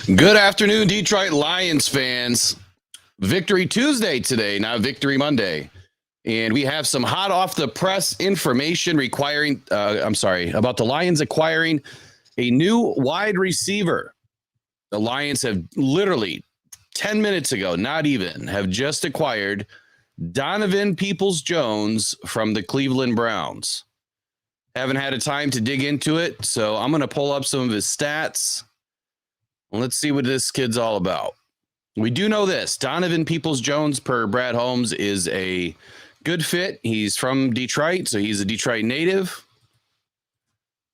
Good afternoon, Detroit Lions fans. Victory Tuesday today, not Victory Monday. And we have some hot off the press information about the Lions acquiring a new wide receiver. The Lions have literally 10 minutes ago, not even, have just acquired Donovan Peoples-Jones from the Cleveland Browns. Haven't had a time to dig into it, so I'm going to pull up some of his stats. Let's see what this kid's all about. We do know this. Donovan Peoples-Jones, per Brad Holmes, is a good fit. He's from Detroit, so he's a Detroit native,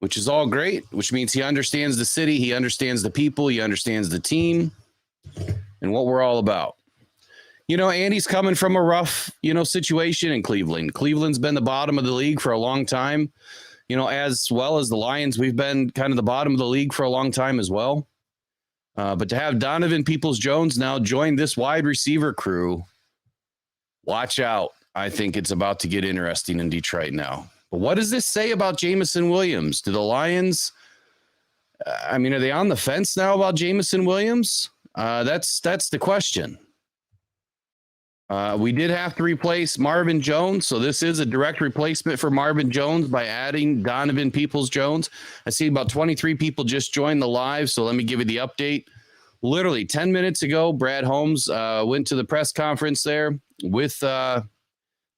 which is all great, which means he understands the city, he understands the people, he understands the team, and what we're all about. You know, Andy's coming from a rough, situation in Cleveland. Cleveland's been the bottom of the league for a long time. As well as the Lions, we've been kind of the bottom of the league for a long time as well. But to have Donovan Peoples-Jones now join this wide receiver crew, watch out. I think it's about to get interesting in Detroit now. But what does this say about Jameson Williams? Do the Lions, are they on the fence now about Jameson Williams? That's the question. We did have to replace Marvin Jones, so this is a direct replacement for Marvin Jones by adding Donovan Peoples-Jones. I see about 23 people just joined the live, so let me give you the update. Literally 10 minutes ago, Brad Holmes went to the press conference there with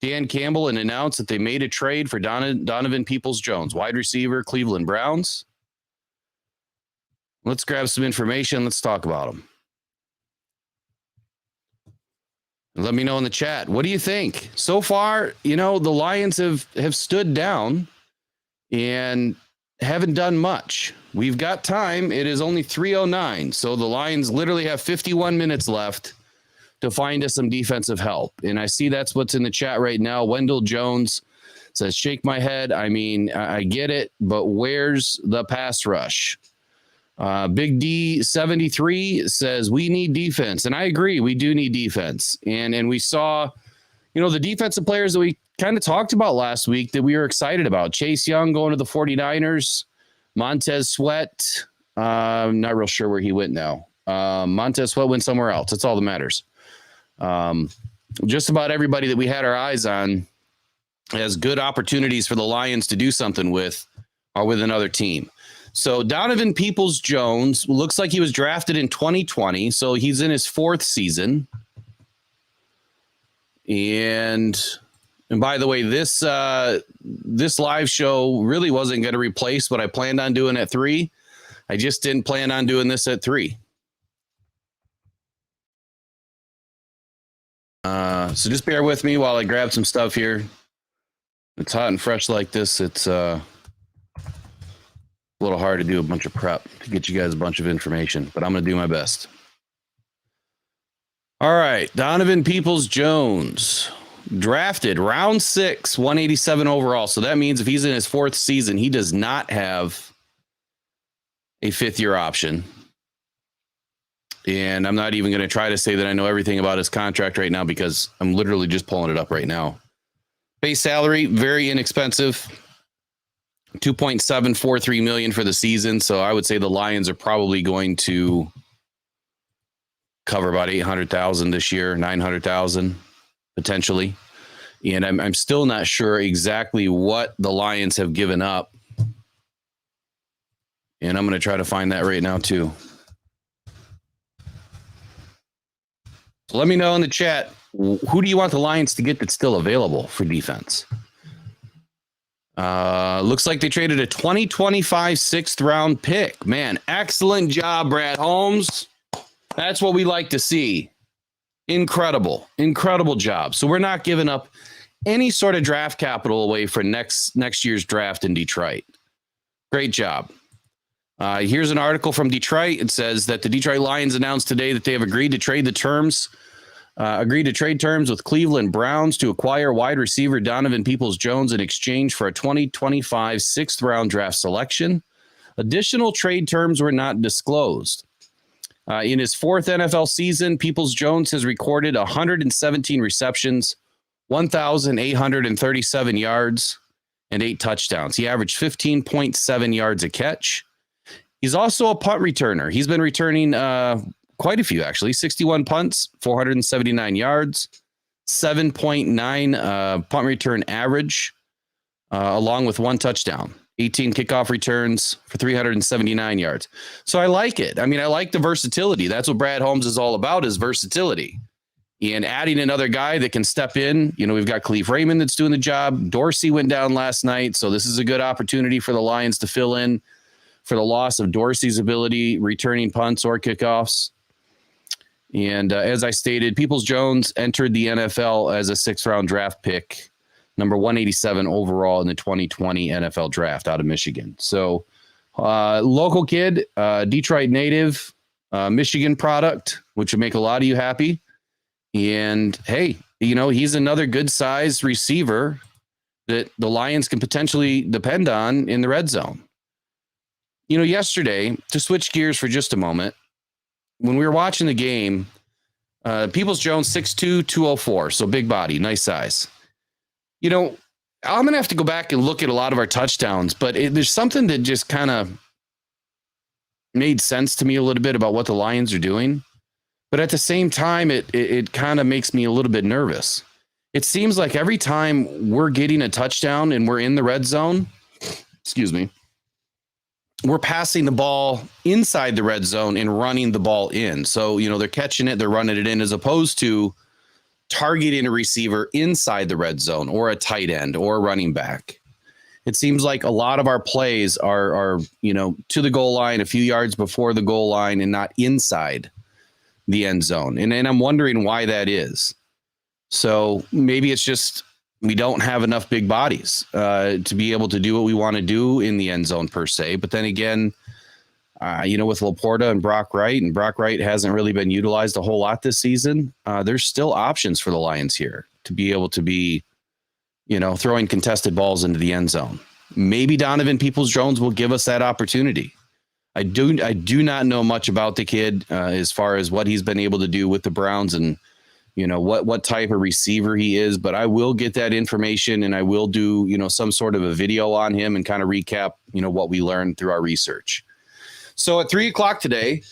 Dan Campbell and announced that they made a trade for Donovan Peoples-Jones, wide receiver, Cleveland Browns. Let's grab some information. Let's talk about him. Let me know in the chat. What do you think? So far, the Lions have stood down and haven't done much. We've got time. It is only 3:09. So the Lions literally have 51 minutes left to find us some defensive help. And I see that's what's in the chat right now. Wendell Jones says, shake my head. I get it, but where's the pass rush? Big D 73 says we need defense. And I agree. We do need defense. And we saw, the defensive players that we kind of talked about last week that we were excited about. Chase Young going to the 49ers, Montez Sweat. I'm not real sure where he went now. Montez Sweat went somewhere else. That's all that matters. Just about everybody that we had our eyes on has good opportunities for the Lions to do something with or with another team. So Donovan Peoples-Jones looks like he was drafted in 2020. So he's in his fourth season. And by the way, this live show really wasn't going to replace what I planned on doing at 3. I just didn't plan on doing this at 3. So just bear with me while I grab some stuff here. It's hot and fresh like this. It's a little hard to do a bunch of prep to get you guys a bunch of information, but I'm going to do my best. All right. Donovan Peoples-Jones, drafted round 6, 187 overall. So that means if he's in his fourth season, he does not have a fifth-year option. And I'm not even going to try to say that I know everything about his contract right now because I'm literally just pulling it up right now. Base salary, very inexpensive. $2.743 million for the season. So I would say the Lions are probably going to cover about $800,000 this year, $900,000 potentially. And I'm still not sure exactly what the Lions have given up. And I'm going to try to find that right now too. So let me know in the chat, who do you want the Lions to get that's still available for defense? Looks like they traded a 2025 sixth round pick. Man, excellent job, Brad Holmes. That's what we like to see. Incredible job. So we're not giving up any sort of draft capital away for next year's draft in Detroit. Great job. Here's an article from Detroit. It says that the Detroit Lions announced today that they have agreed to trade terms with Cleveland Browns to acquire wide receiver Donovan Peoples-Jones in exchange for a 2025 sixth round draft selection. Additional trade terms were not disclosed. In his fourth NFL season, Peoples-Jones has recorded 117 receptions, 1,837 yards, and 8 touchdowns. He averaged 15.7 yards a catch. He's also a punt returner. He's been returning quite a few, actually. 61 punts, 479 yards, 7.9 punt return average, along with 1 touchdown. 18 kickoff returns for 379 yards. So I like it. I mean, I like the versatility. That's what Brad Holmes is all about, is versatility. And adding another guy that can step in. We've got Khalif Raymond that's doing the job. Dorsey went down last night, so this is a good opportunity for the Lions to fill in for the loss of Dorsey's ability returning punts or kickoffs. And as I stated, Peoples-Jones entered the NFL as a 6th-round draft pick, number 187 overall in the 2020 NFL draft out of Michigan. So local kid, Detroit native, Michigan product, which would make a lot of you happy. And hey, he's another good sized receiver that the Lions can potentially depend on in the red zone. Yesterday, to switch gears for just a moment, when we were watching the game, Peoples-Jones 6'2", 204, so big body, nice size. I'm going to have to go back and look at a lot of our touchdowns, but there's something that just kind of made sense to me a little bit about what the Lions are doing. But at the same time, it kind of makes me a little bit nervous. It seems like every time we're getting a touchdown and we're in the red zone, we're passing the ball inside the red zone and running the ball in. So, they're catching it, they're running it in, as opposed to targeting a receiver inside the red zone or a tight end or a running back. It seems like a lot of our plays are to the goal line, a few yards before the goal line, and not inside the end zone. And I'm wondering why that is. So maybe it's just we don't have enough big bodies to be able to do what we want to do in the end zone per se. But then again, with Laporta and Brock Wright hasn't really been utilized a whole lot this season. There's still options for the Lions here to be able to be, throwing contested balls into the end zone. Maybe Donovan Peoples-Jones will give us that opportunity. I do not know much about the kid as far as what he's been able to do with the Browns and, what type of receiver he is, but I will get that information and I will do, some sort of a video on him and kind of recap, what we learned through our research. So at 3:00 today,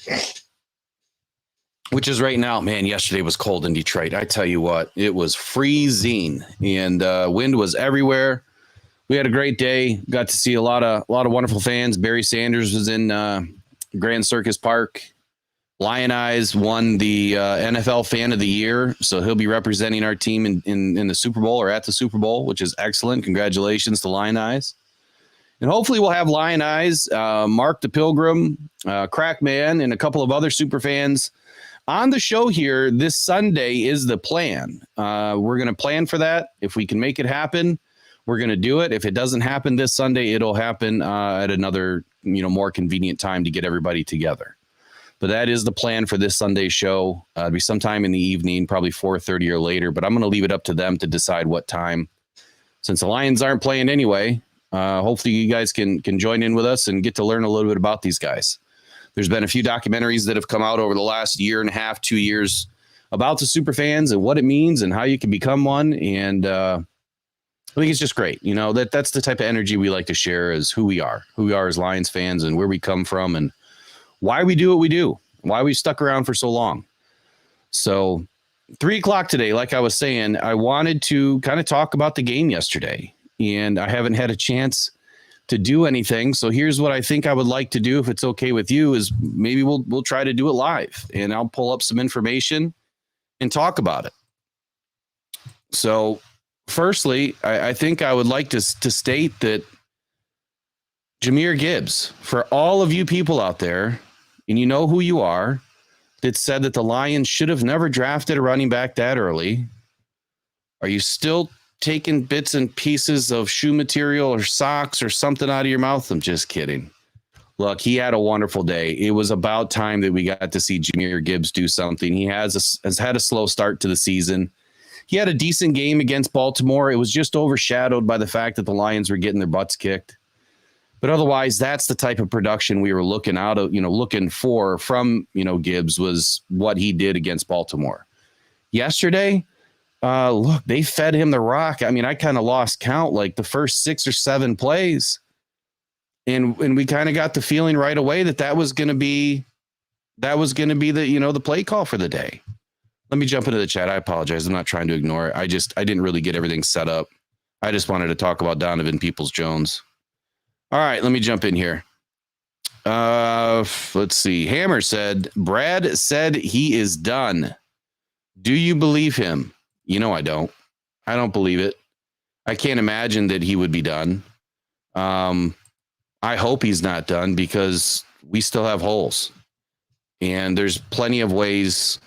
which is right now, man, yesterday was cold in Detroit. I tell you what, it was freezing and wind was everywhere. We had a great day. Got to see a lot of wonderful fans. Barry Sanders was in Grand Circus Park. Lion Eyes won the NFL Fan of the Year, so he'll be representing our team in the Super Bowl or at the Super Bowl, which is excellent. Congratulations to Lion Eyes. And hopefully we'll have Lion Eyes, Mark the Pilgrim, Crackman, and a couple of other super fans on the show here this Sunday is the plan. We're going to plan for that. If we can make it happen, we're going to do it. If it doesn't happen this Sunday, it'll happen at another, more convenient time to get everybody together. But that is the plan for this Sunday show. It'll be sometime in the evening, probably 4:30 or later. But I'm going to leave it up to them to decide what time. Since the Lions aren't playing anyway, hopefully you guys can join in with us and get to learn a little bit about these guys. There's been a few documentaries that have come out over the last year and a half, 2 years about the super fans and what it means and how you can become one. And I think it's just great. That's the type of energy we like to share, is who we are as Lions fans and where we come from and why we do what we do, why we stuck around for so long. So 3:00 today, like I was saying, I wanted to kind of talk about the game yesterday, and I haven't had a chance to do anything. So here's what I think I would like to do, if it's okay with you, is maybe we'll try to do it live, and I'll pull up some information and talk about it. So firstly, I think I would like to state that Jahmyr Gibbs, for all of you people out there, and you know who you are, that said that the Lions should have never drafted a running back that early, are you still taking bits and pieces of shoe material or socks or something out of your mouth? I'm just kidding. Look, he had a wonderful day. It was about time that we got to see Jahmyr Gibbs do something. He has had a slow start to the season. He had a decent game against Baltimore. It was just overshadowed by the fact that the Lions were getting their butts kicked. But otherwise, that's the type of production we were looking for from, Gibbs, was what he did against Baltimore. Yesterday, look, they fed him the rock. I mean, I kind of lost count, like the first 6 or 7 plays. And we kind of got the feeling right away that was going to be the play call for the day. Let me jump into the chat. I apologize. I'm not trying to ignore it. I didn't really get everything set up. I just wanted to talk about Donovan Peoples-Jones. All right, let me jump in here. Let's see. Hammer said, Brad said he is done. Do you believe him? I don't. I don't believe it. I can't imagine that he would be done. I hope he's not done because we still have holes. And there's plenty of ways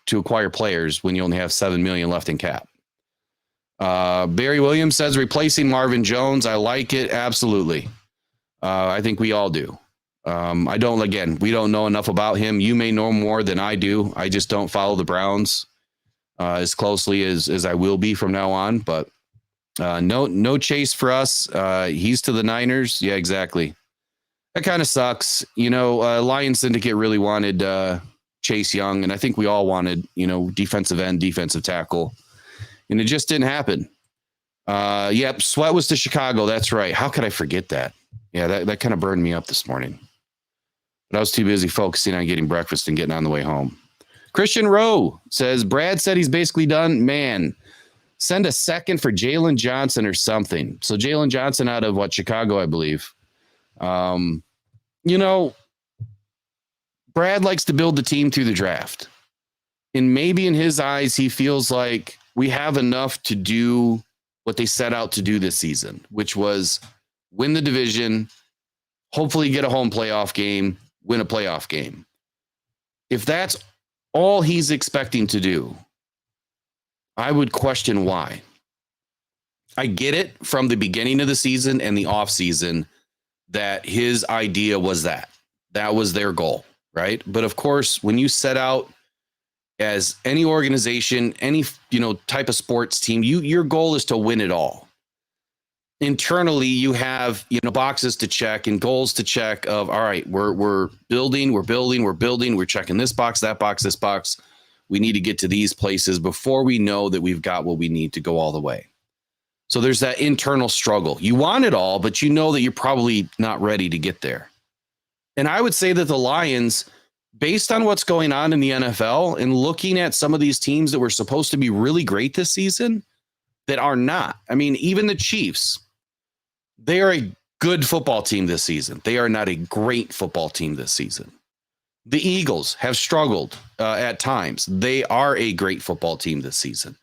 to acquire players when you only have $7 million left in cap. Barry Williams says replacing Marvin Jones. I like it. Absolutely. I think we all do. We don't know enough about him. You may know more than I do. I just don't follow the Browns as closely as I will be from now on, but no Chase for us. He's to the Niners. Yeah, exactly. That kind of sucks. Lions Syndicate really wanted Chase Young, and I think we all wanted, defensive end, defensive tackle, and it just didn't happen. Yep, Sweat was to Chicago. That's right. How could I forget that? Yeah, that kind of burned me up this morning. But I was too busy focusing on getting breakfast and getting on the way home. Christian Rowe says, Brad said he's basically done. Man, send a second for Jalen Johnson or something. So Jalen Johnson out of Chicago, I believe. Brad likes to build the team through the draft. And maybe in his eyes, he feels like we have enough to do what they set out to do this season, which was win the division, hopefully get a home playoff game, win a playoff game. If that's all he's expecting to do, I would question why. I get it from the beginning of the season and the offseason that his idea was that was their goal, right? But of course, when you set out as any organization, any type of sports team, your goal is to win it all. Internally, you have boxes to check and goals to check of, all right, we're building, we're checking this box, that box, this box. We need to get to these places before we know that we've got what we need to go all the way. So there's that internal struggle. You want it all, but you know that you're probably not ready to get there. And I would say that the Lions, based on what's going on in the NFL and looking at some of these teams that were supposed to be really great this season that are not. I mean, even the Chiefs, they are a good football team this season. They are not a great football team this season. The Eagles have struggled at times. They are a great football team this season.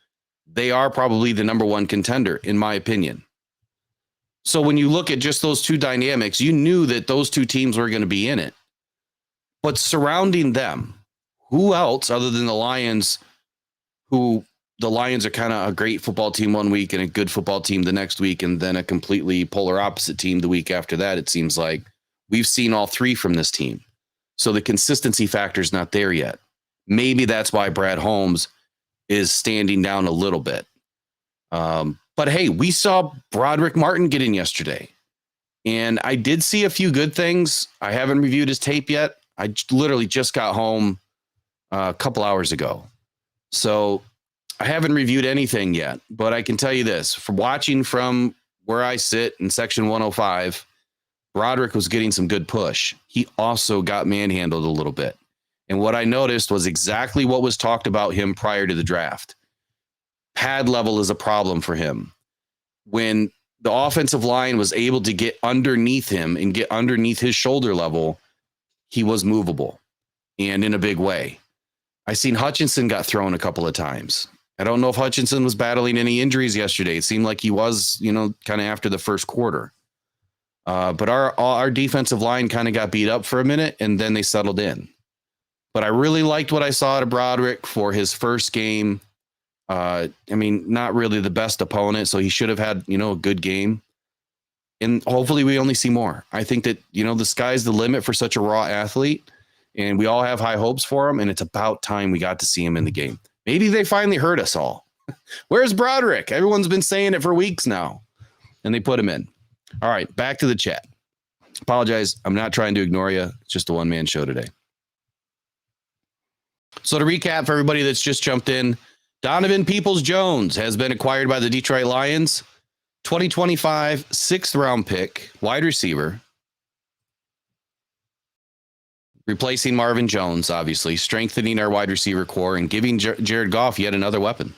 They are probably the number one contender, in my opinion. So when you look at just those two dynamics, you knew that those two teams were going to be in it. But surrounding them, who else other than the Lions, who the Lions are kind of a great football team one week and a good football team the next week, and then a completely polar opposite team the week after that, it seems like we've seen all three from this team. So the consistency factor is not there yet. Maybe that's why Brad Holmes is standing down a little bit. But hey, we saw Broderick Martin get in yesterday. And I did see a few good things. I haven't reviewed his tape yet. I literally just got home a couple hours ago. So I haven't reviewed anything yet. But I can tell you this. From watching from where I sit in section 105, Broderick was getting some good push. He also got manhandled a little bit. And what I noticed was exactly what was talked about him prior to the draft. Pad level is a problem for him. When the offensive line was able to get underneath him and get underneath his shoulder level, he was movable and in a big way. I seen Hutchinson got thrown a couple of times. I don't know if Hutchinson was battling any injuries yesterday. It seemed like he was, kind of after the first quarter. But our defensive line kind of got beat up for a minute and then they settled in. But I really liked what I saw out of Broderick for his first game. Not really the best opponent, so he should have had, a good game. And hopefully we only see more. I think that, the sky's the limit for such a raw athlete, and we all have high hopes for him, and it's about time we got to see him in the game. Maybe they finally heard us all. Where's Broderick? Everyone's been saying it for weeks now, and they put him in. All right, back to the chat. Apologize. I'm not trying to ignore you. It's just a one-man show today. So to recap for everybody that's just jumped in, Donovan Peoples-Jones has been acquired by the Detroit Lions. 2025 sixth round pick, wide receiver, replacing Marvin Jones, obviously, strengthening our wide receiver core and giving Jared Goff yet another weapon.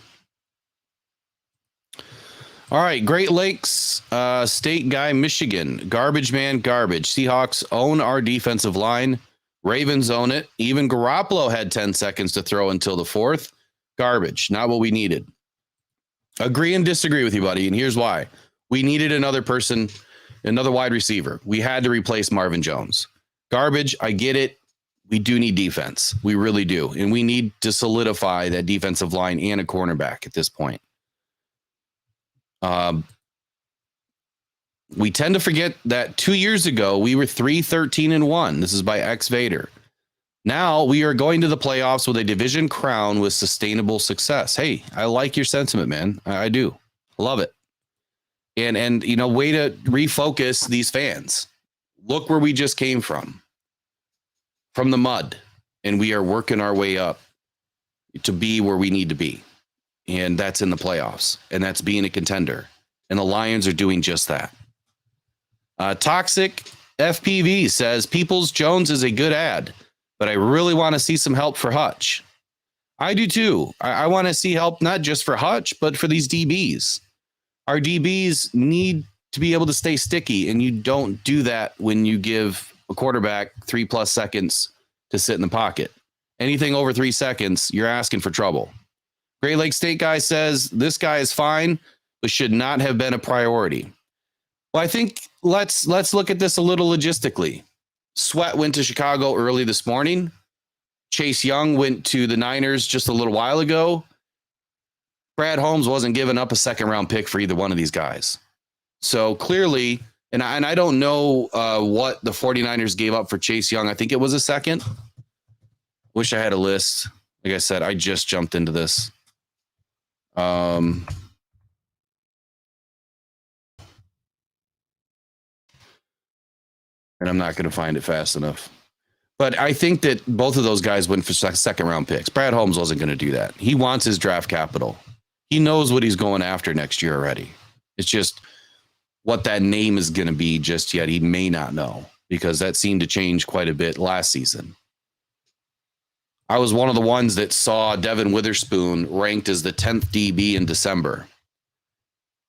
All right, Great Lakes State guy, Michigan, garbage man, garbage. Seahawks own our defensive line. Ravens own it. Even Garoppolo had 10 seconds to throw until the fourth. Garbage, not what we needed. Agree and disagree with you, buddy, and here's why. We needed another person, another wide receiver. We had to replace Marvin Jones. Garbage, I get it. We do need defense. We really do. And we need to solidify that defensive line and a cornerback at this point. We tend to forget that 2 years ago, we were 3-13-1. This is by X Vader. Now we are going to the playoffs with a division crown with sustainable success. Hey, I like your sentiment, man. I do. Love it. And you know, way to refocus these fans. Look where we just came from the mud, and we are working our way up to be where we need to be. And that's in the playoffs, and that's being a contender. And the Lions are doing just that. Toxic FPV says Peoples-Jones is a good ad, but I really want to see some help for Hutch. I do too. I want to see help not just for Hutch, but for these DBs. Our DBs need to be able to stay sticky, and you don't do that when you give a quarterback 3+ seconds to sit in the pocket. Anything over 3 seconds, you're asking for trouble. Great Lakes State guy says this guy is fine, but should not have been a priority. Well, I think let's look at this a little logistically. Sweat went to Chicago early this morning. Chase Young went to the Niners just a little while ago. Brad Holmes wasn't giving up a second-round pick for either one of these guys. So clearly, and I don't know what the 49ers gave up for Chase Young. I think it was a second. Wish I had a list. Like I said, I just jumped into this. And I'm not going to find it fast enough. But I think that both of those guys went for second-round picks. Brad Holmes wasn't going to do that. He wants his draft capital. He knows what he's going after next year already. It's just what that name is going to be just yet. He may not know, because that seemed to change quite a bit last season. I was one of the ones that saw Devin Witherspoon ranked as the 10th DB in December.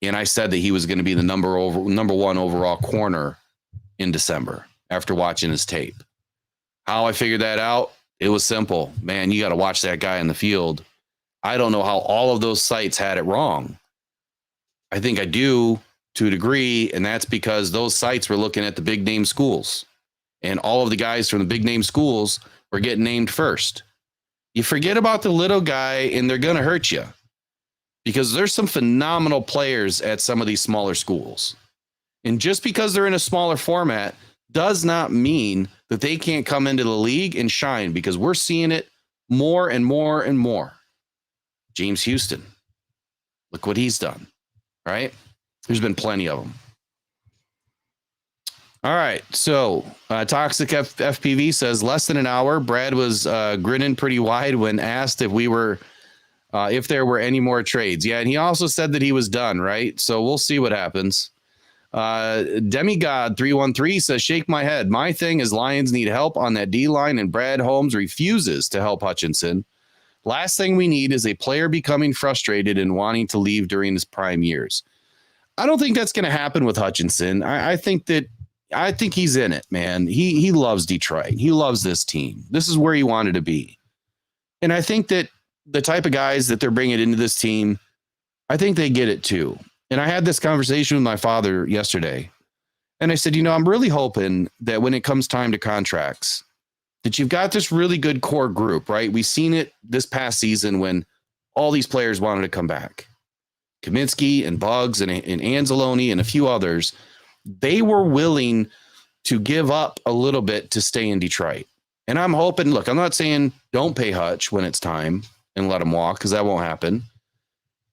And I said that he was going to be the number one overall corner in December after watching his tape. How I figured that out? It was simple. Man, you got to watch that guy in the field. I don't know how all of those sites had it wrong. I think I do to a degree, and that's because those sites were looking at the big name schools, and all of the guys from the big name schools were getting named first. You forget about the little guy, and they're going to hurt you, because there's some phenomenal players at some of these smaller schools. And just because they're in a smaller format does not mean that they can't come into the league and shine, because we're seeing it more and more and more. James Houston, look what he's done, right? There's been plenty of them. All right, so Toxic FPV says less than an hour. Brad was grinning pretty wide when asked if there were any more trades. Yeah, and he also said that he was done, right? So we'll see what happens. Demigod 313 says, shake my head. My thing is Lions need help on that D-line, and Brad Holmes refuses to help Hutchinson. Last thing we need is a player becoming frustrated and wanting to leave during his prime years. I don't think that's going to happen with Hutchinson. I think he's in it, man. He loves Detroit. He loves this team. This is where he wanted to be. And I think that the type of guys that they're bringing into this team, I think they get it too. And I had this conversation with my father yesterday, and I said, I'm really hoping that when it comes time to contracts, that you've got this really good core group, right? We've seen it this past season when all these players wanted to come back. Kaminsky and Buggs and Anzalone and a few others, they were willing to give up a little bit to stay in Detroit. And I'm hoping, look, I'm not saying don't pay Hutch when it's time and let him walk, because that won't happen.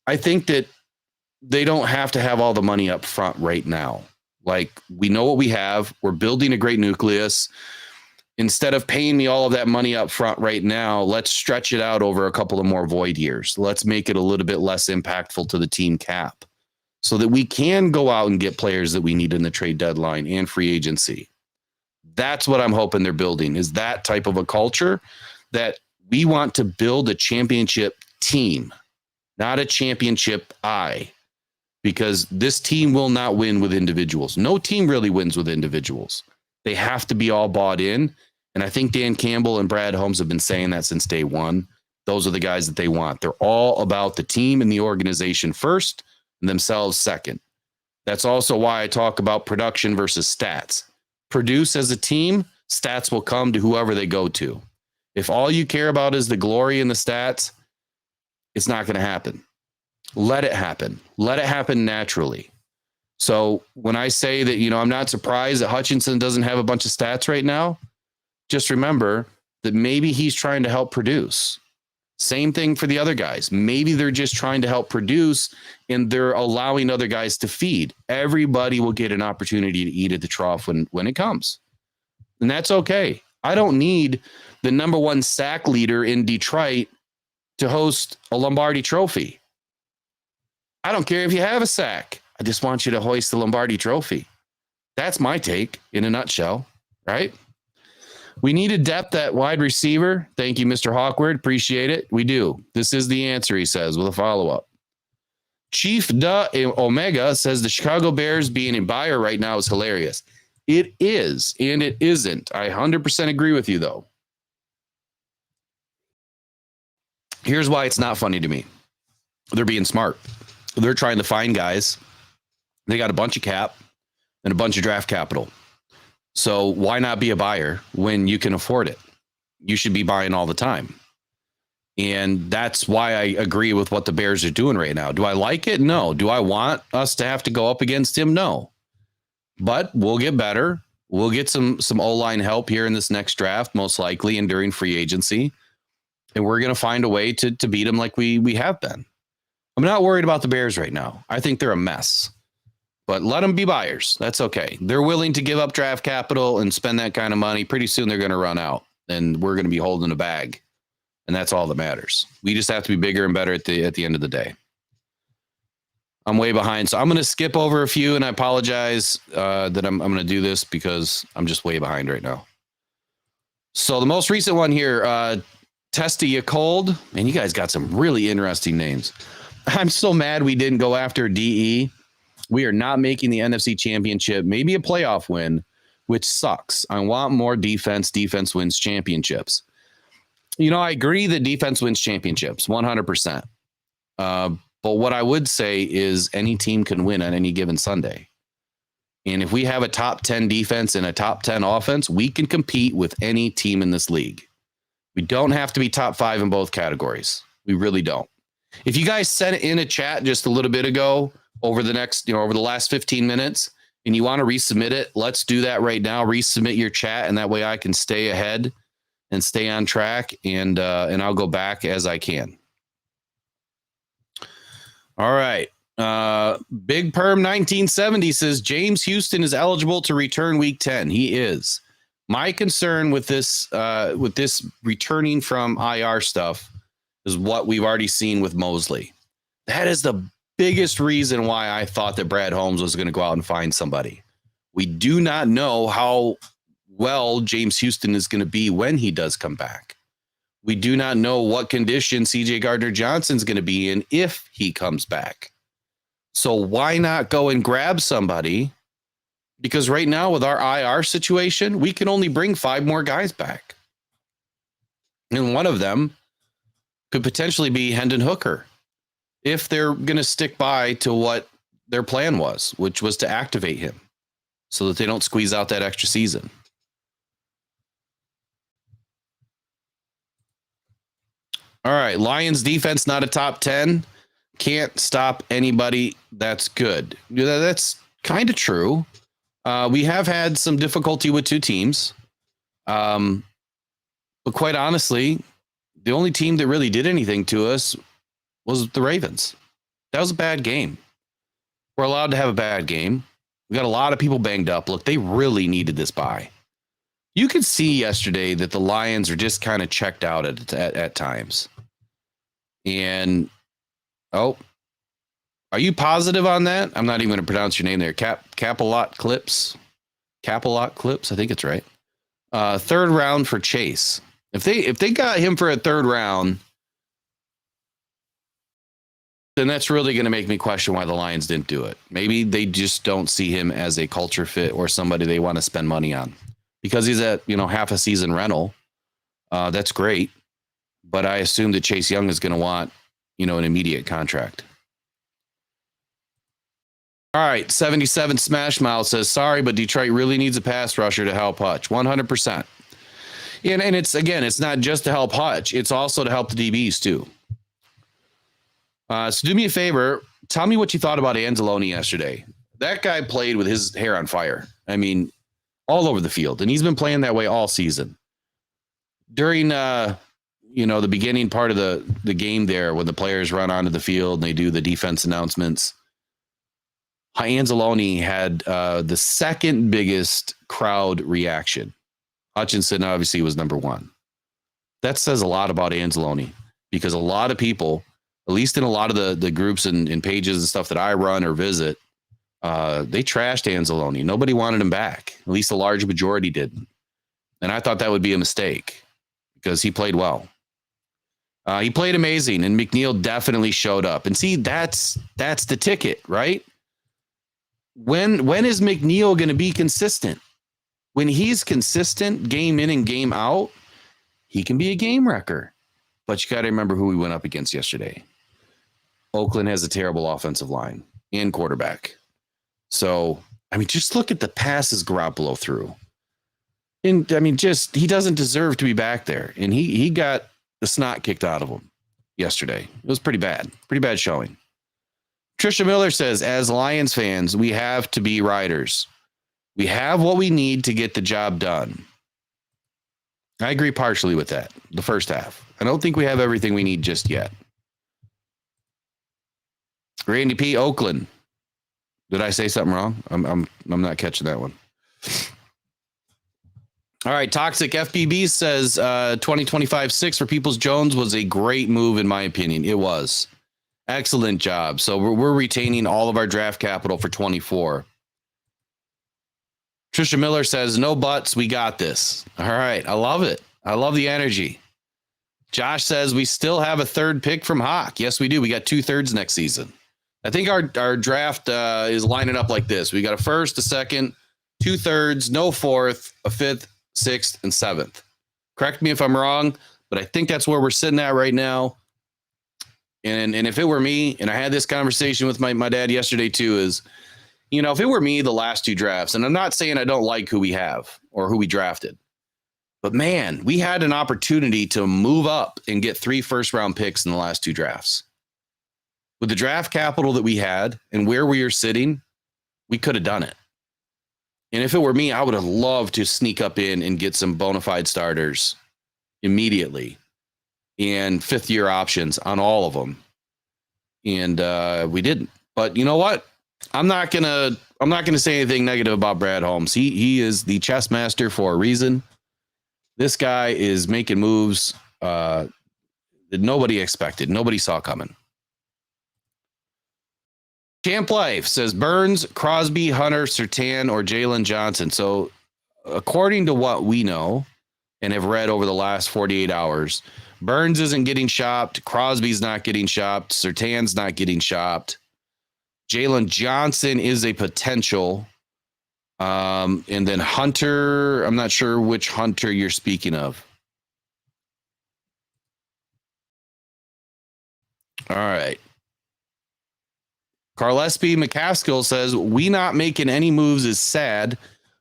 I think that they don't have to have all the money up front right now. Like, we know what we have. We're building a great nucleus. Instead of paying me all of that money up front right now, let's stretch it out over a couple of more void years. Let's make it a little bit less impactful to the team cap. so that we can go out and get players that we need in the trade deadline and free agency. That's what I'm hoping they're building, is that type of a culture that we want to build a championship team, not a championship because this team will not win with individuals. No team really wins with individuals. They have to be all bought in. And I think Dan Campbell and Brad Holmes have been saying that since day one. Those are the guys that they want. They're all about the team and the organization first and themselves second. That's also why I talk about production versus stats. Produce as a team, stats will come to whoever they go to. If all you care about is the glory and the stats, it's not going to happen. Let it happen. Let it happen naturally. So when I say that, I'm not surprised that Hutchinson doesn't have a bunch of stats right now, just remember that maybe he's trying to help produce. Same thing for the other guys. Maybe they're just trying to help produce and they're allowing other guys to feed. Everybody will get an opportunity to eat at the trough when it comes. And that's okay. I don't need the number one sack leader in Detroit to host a Lombardi trophy. I don't care if you have a sack. I just want you to hoist the Lombardi trophy. That's my take in a nutshell, right? We need a depth at wide receiver. Thank you, Mr. Hawkward. Appreciate it. We do. This is the answer, he says, with a follow-up. Chief Da Omega says the Chicago Bears being a buyer right now is hilarious. It is, and it isn't. I 100% agree with you, though. Here's why it's not funny to me. They're being smart. They're trying to find guys. They got a bunch of cap and a bunch of draft capital. So why not be a buyer when you can afford it? You should be buying all the time. And that's why I agree with what the Bears are doing right now. Do I like it? No. Do I want us to have to go up against him? No. But we'll get better. We'll get some O-line help here in this next draft, most likely, and during free agency. And we're going to find a way to beat them like we have been. I'm not worried about the Bears right now. I think they're a mess. But let them be buyers. That's okay. They're willing to give up draft capital and spend that kind of money. Pretty soon they're going to run out, and we're going to be holding a bag. And that's all that matters. We just have to be bigger and better at the end of the day. I'm way behind, so I'm going to skip over a few, and I apologize that I'm going to do this because I'm just way behind right now. So the most recent one here, Testy, you cold? Man, you guys got some really interesting names. I'm so mad we didn't go after DE. We are not making the NFC Championship, maybe a playoff win, which sucks. I want more defense. Defense wins championships. I agree that defense wins championships, 100%. But what I would say is any team can win on any given Sunday. And if we have a top 10 defense and a top 10 offense, we can compete with any team in this league. We don't have to be top 5 in both categories. We really don't. If you guys sent it in a chat just a little bit ago, over the last 15 minutes, and you want to resubmit it, let's do that right now. Resubmit your chat, and that way I can stay ahead and stay on track, and I'll go back as I can. All right. Big Perm 1970 says James Houston is eligible to return week 10. He is. My concern with this returning from IR stuff is what we've already seen with Mosley. That is the biggest reason why I thought that Brad Holmes was going to go out and find somebody. We do not know how well James Houston is going to be when he does come back. We do not know what condition CJ Gardner-Johnson's going to be in if he comes back. So why not go and grab somebody? Because right now with our IR situation, we can only bring 5 more guys back. And one of them could potentially be Hendon Hooker, if they're going to stick by to what their plan was, which was to activate him so that they don't squeeze out that extra season. All right. Lions defense, not a top 10. Can't stop anybody. That's good. That's kind of true. We have had some difficulty with 2 teams. But quite honestly, the only team that really did anything to us was the Ravens. That was a bad game. We're allowed to have a bad game. We got a lot of people banged up. Look, they really needed this bye. You could see yesterday that the Lions are just kind of checked out at times. And, Are you positive on that? I'm not even going to pronounce your name there. Capalot Clips. Capalot Clips. I think it's right. Third round for Chase. If they got him for a third round, then that's really going to make me question why the Lions didn't do it. Maybe they just don't see him as a culture fit or somebody they want to spend money on, because he's at half a season rental. That's great, but I assume that Chase Young is going to want an immediate contract. All right, 77 Smash Mouth says, sorry, but Detroit really needs a pass rusher to help Hutch. 100%. And it's not just to help Hutch. It's also to help the DBs too. So do me a favor. Tell me what you thought about Anzalone yesterday. That guy played with his hair on fire. I mean, all over the field. And he's been playing that way all season. During, the beginning part of the game there, when the players run onto the field and they do the defense announcements, Anzalone had the second biggest crowd reaction. Hutchinson obviously was number one. That says a lot about Anzalone, because a lot of people, at least in a lot of the groups and pages and stuff that I run or visit, they trashed Anzalone. Nobody wanted him back. At least a large majority didn't. And I thought that would be a mistake, because he played well. He played amazing, and McNeil definitely showed up. And see, that's the ticket, right? When is McNeil going to be consistent? When he's consistent game in and game out, he can be a game wrecker. But you got to remember who we went up against yesterday. Oakland has a terrible offensive line and quarterback. So, just look at the passes Garoppolo threw. And, he doesn't deserve to be back there. And he got the snot kicked out of him yesterday. It was pretty bad showing. Trisha Miller says, as Lions fans, we have to be riders. We have what we need to get the job done. I agree partially with that, the first half. I don't think we have everything we need just yet. Randy P. Oakland. Did I say something wrong? I'm not catching that one. All right, Toxic FBB says 2025-6 for Peoples Jones was a great move, in my opinion. It was. Excellent job. So we're retaining all of our draft capital for 24. Trisha Miller says, no buts, we got this. All right, I love it. I love the energy. Josh says, we still have a third pick from Hawk. Yes, we do. We got 2/3 next season. I think our draft is lining up like this. We got a first, a second, 2/3, no fourth, a fifth, sixth, and seventh. Correct me if I'm wrong, but I think that's where we're sitting at right now. And if it were me, and I had this conversation with my dad yesterday too, is, if it were me, the last two drafts, and I'm not saying I don't like who we have or who we drafted, but man, we had an opportunity to move up and get 3 first-round picks in the last two drafts. With the draft capital that we had and where we are sitting, we could have done it. And if it were me, I would have loved to sneak up in and get some bona fide starters immediately and fifth-year options on all of them. And we didn't. But you know what? I'm not gonna say anything negative about Brad Holmes. He is the chess master for a reason. This guy is making moves that nobody expected, nobody saw coming. Camp Life says Burns, Crosby, Hunter, Surtain, or Jalen Johnson. So according to what we know and have read over the last 48 hours, Burns isn't getting shopped. Crosby's not getting shopped. Surtain's not getting shopped. Jalen Johnson is a potential. And then Hunter, I'm not sure which Hunter you're speaking of. All right. Carlespi McCaskill says, we not making any moves is sad.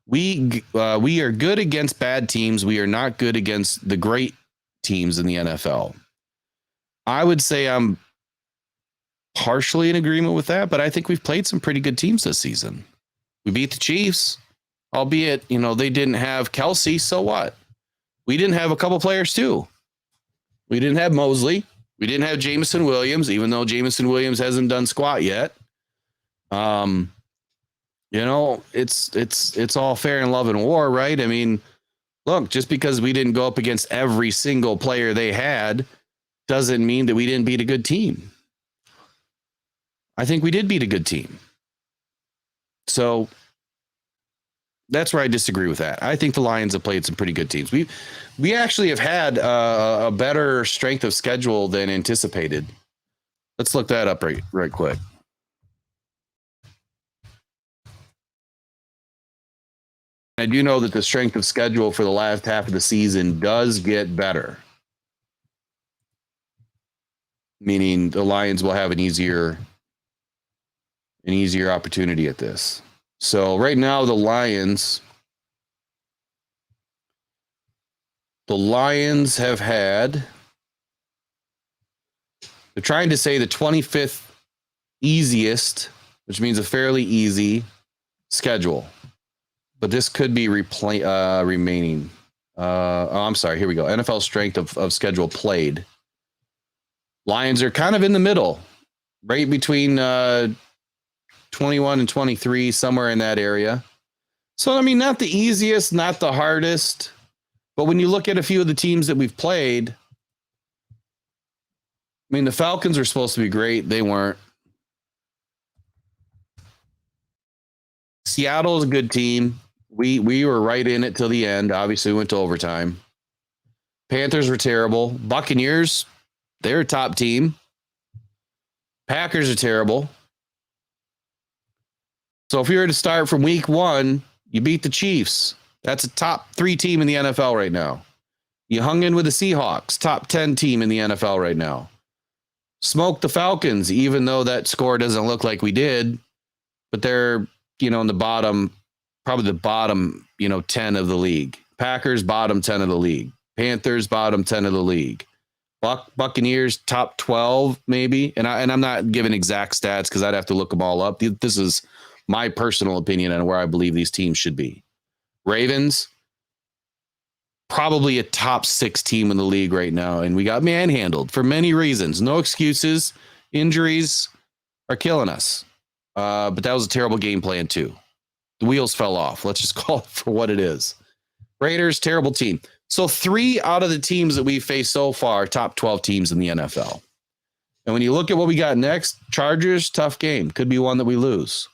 We are good against bad teams. We are not good against the great teams in the NFL. I would say I'm partially in agreement with that, but I think we've played some pretty good teams this season. We beat the Chiefs, albeit, they didn't have Kelsey. So what? We didn't have a couple players too. We didn't have Mosley. We didn't have Jameson Williams, even though Jameson Williams hasn't done squat yet. It's all fair in love and war, right? I mean, look, just because we didn't go up against every single player they had doesn't mean that we didn't beat a good team. I think we did beat a good team. So that's where I disagree with that. I think the Lions have played some pretty good teams. We actually have had a better strength of schedule than anticipated. Let's look that up right quick. I do know that the strength of schedule for the last half of the season does get better, meaning the Lions will have an easier opportunity at this. So right now, the Lions have had, they're trying to say the 25th easiest, which means a fairly easy schedule. But this could be remaining. I'm sorry. Here we go. NFL strength of schedule played. Lions are kind of in the middle, right between 21 and 23, somewhere in that area. So, I mean, not the easiest, not the hardest. But when you look at a few of the teams that we've played, I mean, the Falcons were supposed to be great. They weren't. Seattle is a good team. We were right in it till the end. Obviously, we went to overtime. Panthers were terrible. Buccaneers, they're a top team. Packers are terrible. So if you were to start from week 1, you beat the Chiefs. That's a top 3 team in the NFL right now. You hung in with the Seahawks, top 10 team in the NFL right now. Smoked the Falcons, even though that score doesn't look like we did, but they're, in the bottom, probably the bottom, 10 of the league. Packers, bottom 10 of the league. Panthers, bottom 10 of the league. Buccaneers, top 12, maybe. And I'm not giving exact stats because I'd have to look them all up. This is my personal opinion on where I believe these teams should be. Ravens, probably a top 6 team in the league right now. And we got manhandled for many reasons. No excuses. Injuries are killing us. But that was a terrible game plan too. The wheels fell off. Let's just call it for what it is. Raiders, terrible team. So 3 out of the teams that we've faced so far, top 12 teams in the NFL. And when you look at what we got next, Chargers, tough game. Could be one that we lose.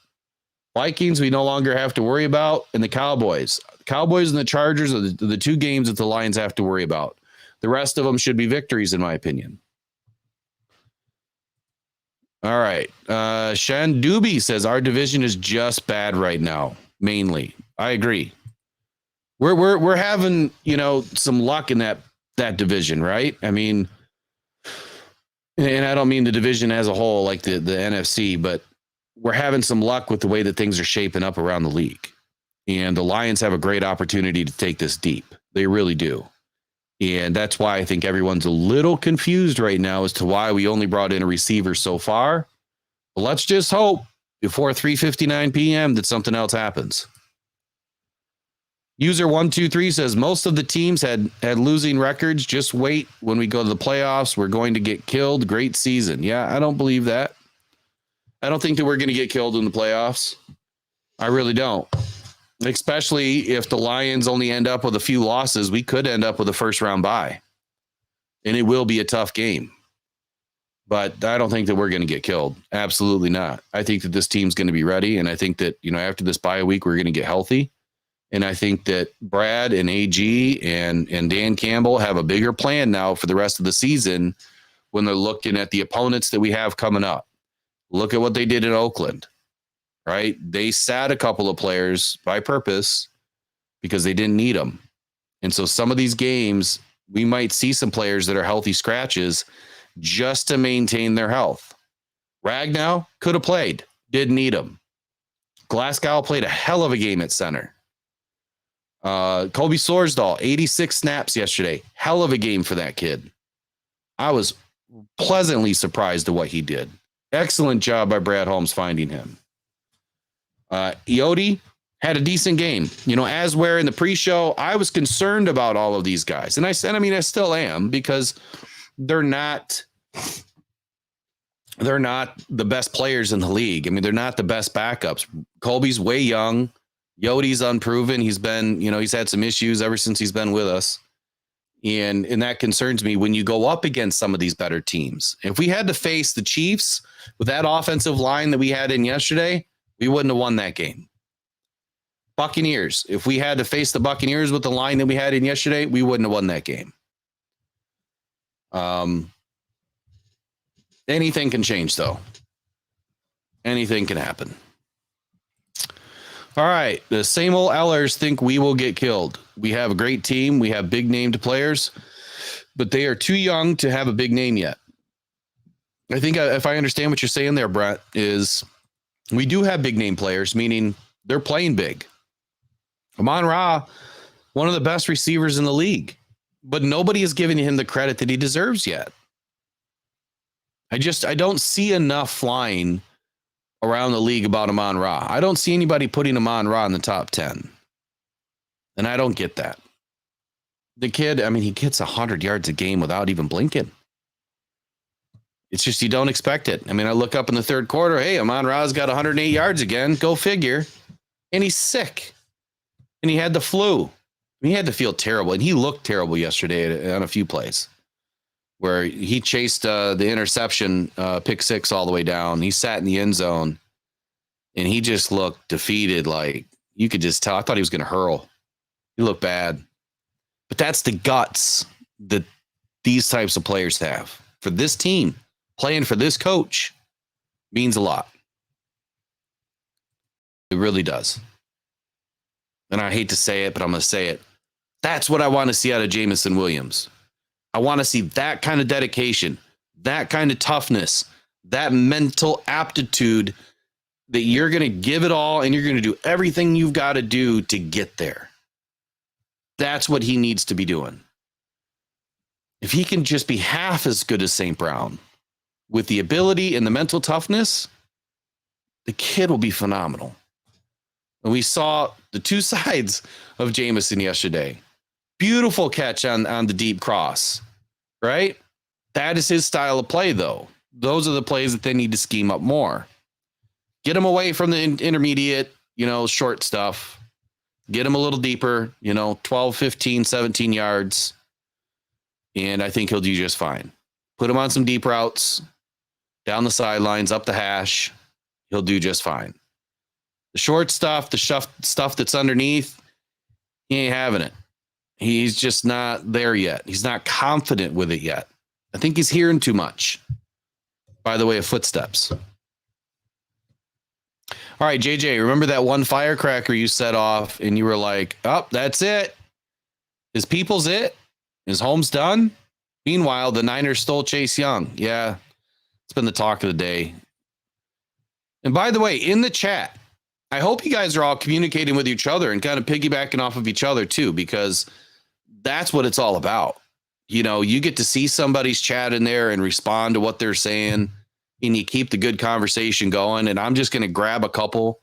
Vikings, we no longer have to worry about. And the Cowboys. Cowboys and the Chargers are the 2 games that the Lions have to worry about. The rest of them should be victories, in my opinion. All right. Shan Doobie says our division is just bad right now, mainly. I agree. We're having, some luck in that division, right? I mean, and I don't mean the division as a whole, like the NFC, but we're having some luck with the way that things are shaping up around the league. And the Lions have a great opportunity to take this deep. They really do. And that's why I think everyone's a little confused right now as to why we only brought in a receiver so far. But let's just hope before 3:59 p.m. that something else happens. User 123 says most of the teams had losing records. Just wait. When we go to the playoffs, we're going to get killed. Great season. Yeah, I don't believe that. I don't think that we're going to get killed in the playoffs. I really don't. Especially if the Lions only end up with a few losses, we could end up with a first-round bye. And it will be a tough game. But I don't think that we're going to get killed. Absolutely not. I think that this team's going to be ready. And I think that, after this bye week, we're going to get healthy. And I think that Brad and AG and Dan Campbell have a bigger plan now for the rest of the season when they're looking at the opponents that we have coming up. Look at what they did in Oakland, right? They sat a couple of players by purpose because they didn't need them. And so some of these games, we might see some players that are healthy scratches just to maintain their health. Ragnow could have played, didn't need him. Glasgow played a hell of a game at center. Kobe Sorsdahl, 86 snaps yesterday. Hell of a game for that kid. I was pleasantly surprised at what he did. Excellent job by Brad Holmes finding him. Ioti had a decent game. As we're in the pre-show, I was concerned about all of these guys. And I said, I still am, because they're not the best players in the league. They're not the best backups. Colby's way young. Yoti's unproven. He's been, he's had some issues ever since he's been with us. And that concerns me when you go up against some of these better teams. If we had to face the Chiefs with that offensive line that we had in yesterday, we wouldn't have won that game. Buccaneers, if we had to face the Buccaneers with the line that we had in yesterday, we wouldn't have won that game. Anything can change, though. Anything can happen. All right. The same old Ellers think we will get killed. We have a great team. We have big named players, but they are too young to have a big name yet. I think if I understand what you're saying there, Brett, is we do have big name players, meaning they're playing big. Amon-Ra, one of the best receivers in the league, but nobody is giving him the credit that he deserves yet. I don't see enough flying around the league about amon-ra. I don't see anybody putting amon-ra in the top 10. And I don't get that. The kid, I mean, he gets 100 yards a game without even blinking. It's just you don't expect it. I mean, I look up in the third quarter, hey, amon-ra's got 108 yards again. Go figure. And he's sick. And he had the flu. He had to feel terrible. And he looked terrible yesterday on a few plays where he chased the interception, pick six all the way down. He sat in the end zone and he just looked defeated. Like you could just tell. I thought he was going to hurl. He looked bad. But that's the guts that these types of players have. For this team, playing for this coach means a lot. It really does. And I hate to say it, but I'm going to say it. That's what I want to see out of Jameson Williams. I want to see that kind of dedication, that kind of toughness, that mental aptitude that you're going to give it all and you're going to do everything you've got to do to get there. That's what he needs to be doing. If he can just be half as good as St. Brown with the ability and the mental toughness, the kid will be phenomenal. And we saw the two sides of Jameson yesterday. Beautiful catch on the deep cross, right? That is his style of play, though. Those are the plays that they need to scheme up more. Get him away from the intermediate, short stuff. Get him a little deeper, 12, 15, 17 yards. And I think he'll do just fine. Put him on some deep routes, down the sidelines, up the hash. He'll do just fine. The short stuff, the stuff that's underneath, he ain't having it. He's just not there yet. He's not confident with it yet. I think he's hearing too much by the way of footsteps. All right, JJ, remember that one firecracker you set off and you were like, oh, that's it. His people's it. His home's done. Meanwhile, the Niners stole Chase Young. Yeah, it's been the talk of the day. And by the way, in the chat, I hope you guys are all communicating with each other and kind of piggybacking off of each other too, because that's what it's all about. You get to see somebody's chat in there and respond to what they're saying, and you keep the good conversation going. And I'm just going to grab a couple.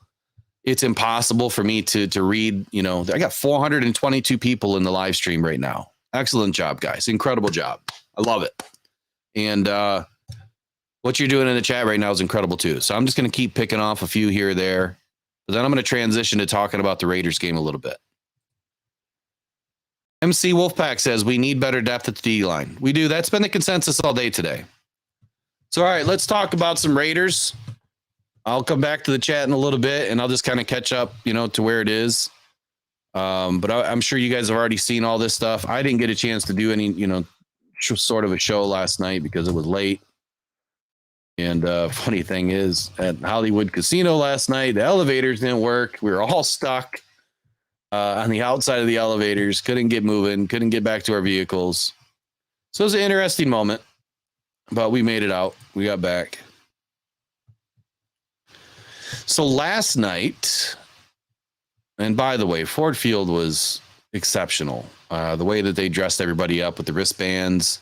It's impossible for me to read. I got 422 people in the live stream right now. Excellent job, guys. Incredible job. I love it. And what you're doing in the chat right now is incredible too. So I'm just going to keep picking off a few here or there. But then I'm going to transition to talking about the Raiders game a little bit. MC Wolfpack says we need better depth at the D line. We do. That's been the consensus all day today. So, all right, let's talk about some Raiders. I'll come back to the chat in a little bit, and I'll just kind of catch up, to where it is. But I'm sure you guys have already seen all this stuff. I didn't get a chance to do any, sort of a show last night because it was late. And funny thing is, at Hollywood Casino last night, the elevators didn't work. We were all stuck on the outside of the elevators. Couldn't get moving. Couldn't get back to our vehicles. So it was an interesting moment, but we made it out. We got back. So last night, and by the way, Ford Field was exceptional. The way that they dressed everybody up with the wristbands.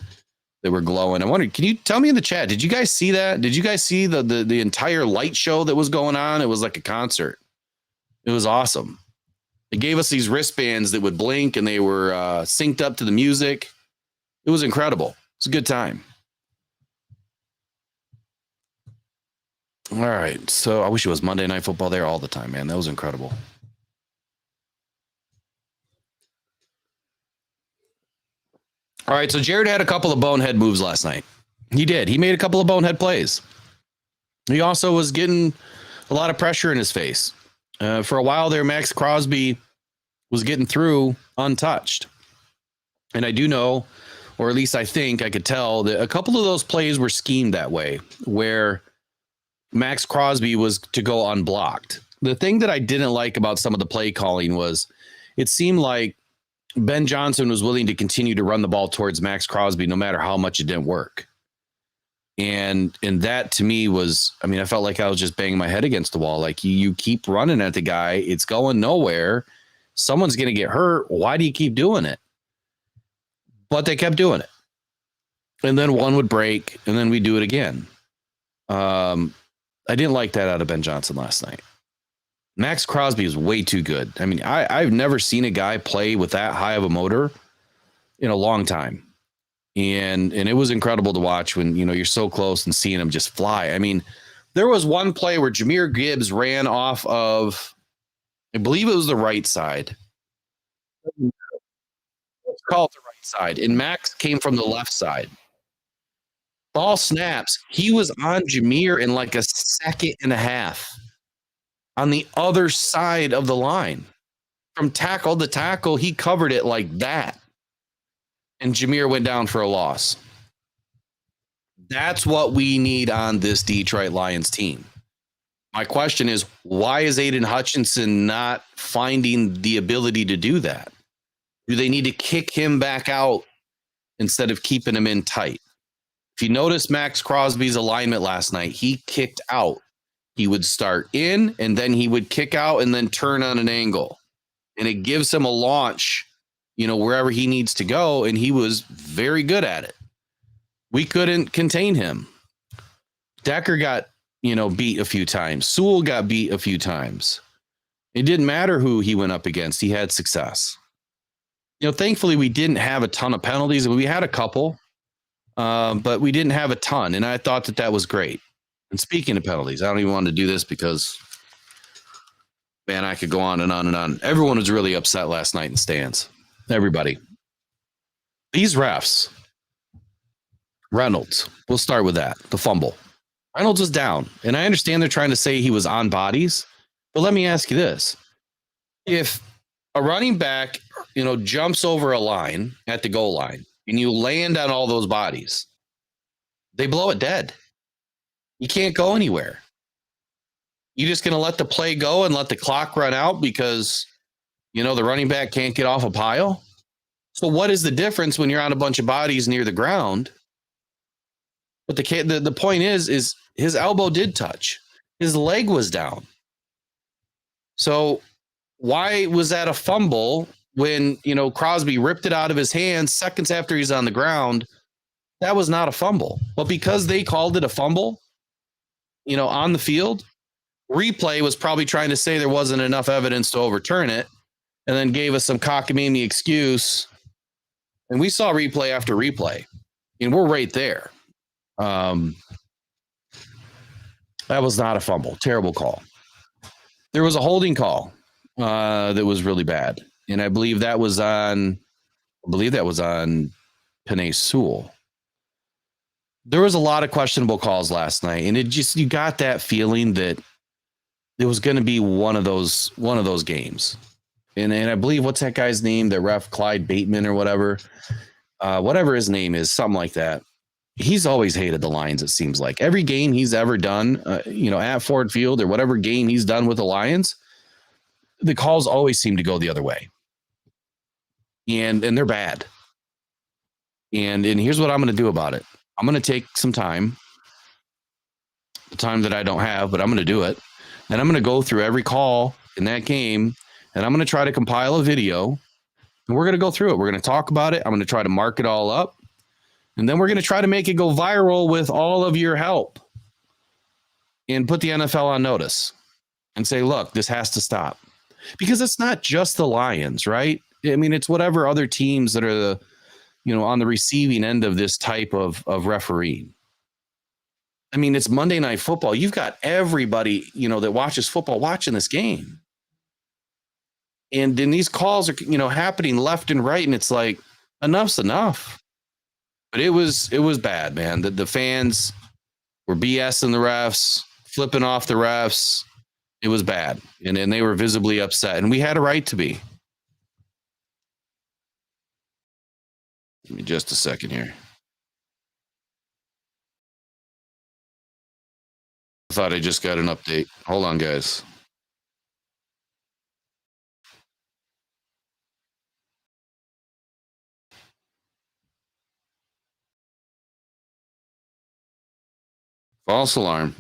They were glowing. I wondered, can you tell me in the chat, did you guys see that? Did you guys see the entire light show that was going on? It was like a concert. It was awesome. They gave us these wristbands that would blink and they were synced up to the music. It was incredible. It's a good time. All right. So I wish it was Monday Night Football there all the time, man. That was incredible. All right, so Jared had a couple of bonehead moves last night. He did. He made a couple of bonehead plays. He also was getting a lot of pressure in his face. For a while there, Max Crosby was getting through untouched. And I do know, or at least I think I could tell, that a couple of those plays were schemed that way, where Max Crosby was to go unblocked. The thing that I didn't like about some of the play calling was it seemed like Ben Johnson was willing to continue to run the ball towards Max Crosby no matter how much it didn't work. And that to me was, I mean, I felt like I was just banging my head against the wall. Like you keep running at the guy, it's going nowhere. Someone's going to get hurt. Why do you keep doing it? But they kept doing it. And then one would break and then we do it again. I didn't like that out of Ben Johnson last night. Max Crosby is way too good. I mean, I've never seen a guy play with that high of a motor in a long time. And it was incredible to watch when, you know, you're so close and seeing him just fly. I mean, there was one play where Jahmyr Gibbs ran off of, I believe it was the right side. Let's call it the right side. And Max came from the left side. Ball snaps. He was on Jahmyr in like a second and a half on the other side of the line. From tackle to tackle, he covered it like that. And Jahmyr went down for a loss. That's what we need on this Detroit Lions team. My question is, why is Aiden Hutchinson not finding the ability to do that? Do they need to kick him back out instead of keeping him in tight? If you notice Max Crosby's alignment last night, he kicked out. He would start in and then he would kick out and then turn on an angle. And it gives him a launch, you know, wherever he needs to go. And he was very good at it. We couldn't contain him. Decker got, you know, beat a few times. Sewell got beat a few times. It didn't matter who he went up against. He had success. You know, thankfully we didn't have a ton of penalties. We had a couple, but we didn't have a ton. And I thought that was great. And speaking of penalties, I don't even want to do this because, man, I could go on and on and on. Everyone was really upset last night in the stands. Everybody. These refs. Reynolds. We'll start with that. The fumble. Reynolds was down. And I understand they're trying to say he was on bodies. But let me ask you this. If a running back, you know, jumps over a line at the goal line and you land on all those bodies, they blow it dead. You can't go anywhere. You just going to let the play go and let the clock run out because, you know, the running back can't get off a pile? So what is the difference when you're on a bunch of bodies near the ground? But the point is his elbow did touch. His leg was down. So why was that a fumble when, you know, Crosby ripped it out of his hands seconds after he's on the ground? That was not a fumble. But because they called it a fumble, you know, on the field, replay was probably trying to say there wasn't enough evidence to overturn it and then gave us some cockamamie excuse. And we saw replay after replay and we're right there. That was not a fumble. Terrible call. There was a holding call that was really bad. And I believe that was on Penei Sewell. There was a lot of questionable calls last night, and you got that feeling that it was going to be one of those games. And I believe, what's that guy's name? The ref, Clyde Bateman or whatever his name is, something like that. He's always hated the Lions. It seems like every game he's ever done, you know, at Ford Field or whatever game he's done with the Lions, the calls always seem to go the other way. And they're bad. And here's what I'm going to do about it. I'm going to take some time, the time that I don't have, but I'm going to do it. And I'm going to go through every call in that game, and I'm going to try to compile a video, and we're going to go through it. We're going to talk about it. I'm going to try to mark it all up, and then we're going to try to make it go viral with all of your help and put the NFL on notice and say, look, this has to stop. Because it's not just the Lions, right? I mean, it's whatever other teams that are on the receiving end of this type of refereeing. I mean, it's Monday Night Football. You've got everybody, that watches football watching this game. And then these calls are, happening left and right. And it's like, enough's enough. But it was bad, man. The fans were BSing the refs, flipping off the refs. It was bad, and they were visibly upset, and we had a right to be. Give me just a second here. I thought I just got an update. Hold on, guys. False alarm.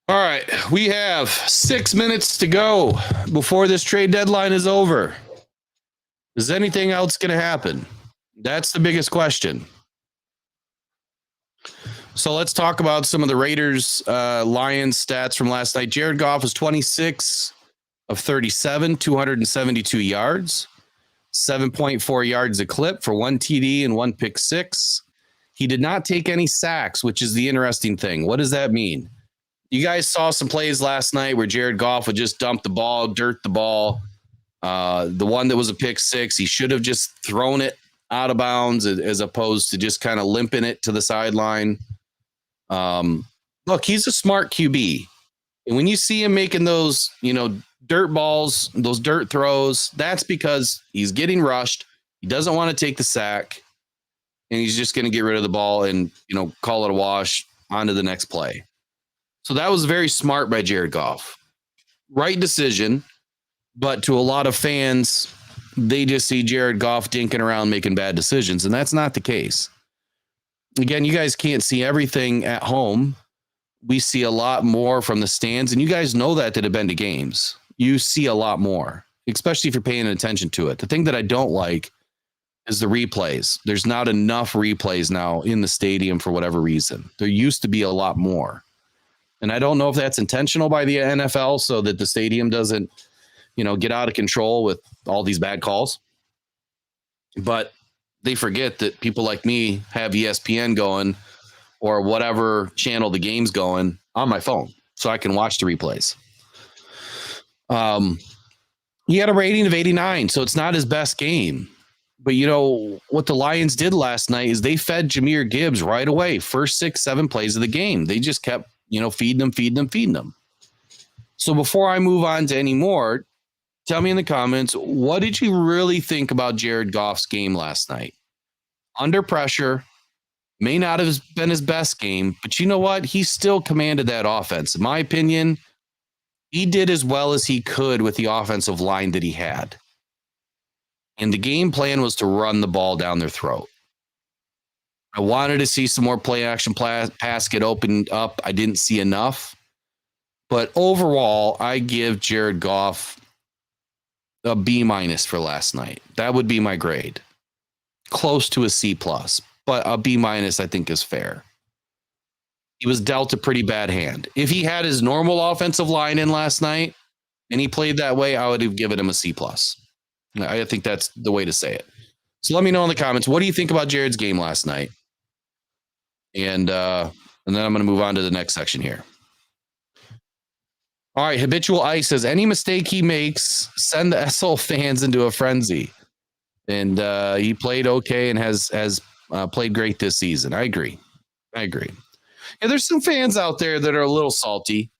All right, we have 6 minutes to go before this trade deadline is over. Is anything else going to happen? That's the biggest question. So let's talk about some of the Raiders Lions stats from last night. Jared Goff was 26 of 37, 272 yards, 7.4 yards a clip for one TD and one pick six. He did not take any sacks, which is the interesting thing. What does that mean? You guys saw some plays last night where Jared Goff would just dump the ball, dirt the ball. The one that was a pick six, he should have just thrown it out of bounds as opposed to just kind of limping it to the sideline. Look, he's a smart QB. And when you see him making those, dirt balls, those dirt throws, that's because he's getting rushed. He doesn't want to take the sack, and he's just going to get rid of the ball and, call it a wash, on to the next play. So that was very smart by Jared Goff. Right decision, but to a lot of fans, they just see Jared Goff dinking around making bad decisions, and that's not the case. Again, you guys can't see everything at home. We see a lot more from the stands, and you guys know that have been to games. You see a lot more, especially if you're paying attention to it. The thing that I don't like is the replays. There's not enough replays now in the stadium for whatever reason. There used to be a lot more. And I don't know if that's intentional by the NFL so that the stadium doesn't, get out of control with all these bad calls. But they forget that people like me have ESPN going or whatever channel the game's going on my phone so I can watch the replays. He had a rating of 89, so it's not his best game. But what the Lions did last night is they fed Jahmyr Gibbs right away. First 6-7 plays of the game. They just kept, feeding them. So before I move on to any more, tell me in the comments, what did you really think about Jared Goff's game last night? Under pressure, may not have been his best game, but you know what? He still commanded that offense. In my opinion, he did as well as he could with the offensive line that he had. And the game plan was to run the ball down their throat. I wanted to see some more play action pass get opened up. I didn't see enough. But overall, I give Jared Goff a B- for last night. That would be my grade. Close to a C+, but a B- I think is fair. He was dealt a pretty bad hand. If he had his normal offensive line in last night and he played that way, I would have given him a C+. I think that's the way to say it. So let me know in the comments, what do you think about Jared's game last night? And then I'm going to move on to the next section here. All right, Habitual Ice says, any mistake he makes, send the SL fans into a frenzy. And he played okay and has played great this season. I agree. Yeah, there's some fans out there that are a little salty.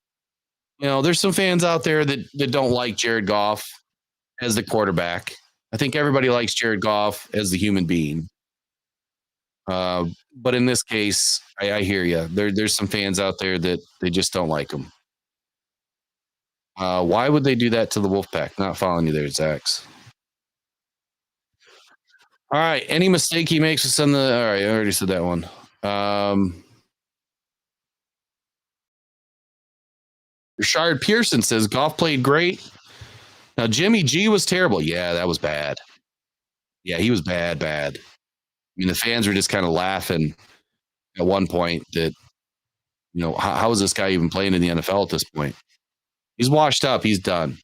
There's some fans out there that don't like Jared Goff as the quarterback. I think everybody likes Jared Goff as the human being. But in this case, I hear you. There's some fans out there that they just don't like him. Why would they do that to the Wolfpack? Not following you there, Zax. All right. Any mistake he makes is on the. All right. I already said that one. Rashard Pearson says Goff played great. Now, Jimmy G was terrible. Yeah, that was bad. Yeah, he was bad. I mean, the fans were just kind of laughing at one point that, how is this guy even playing in the NFL at this point? He's washed up. He's done.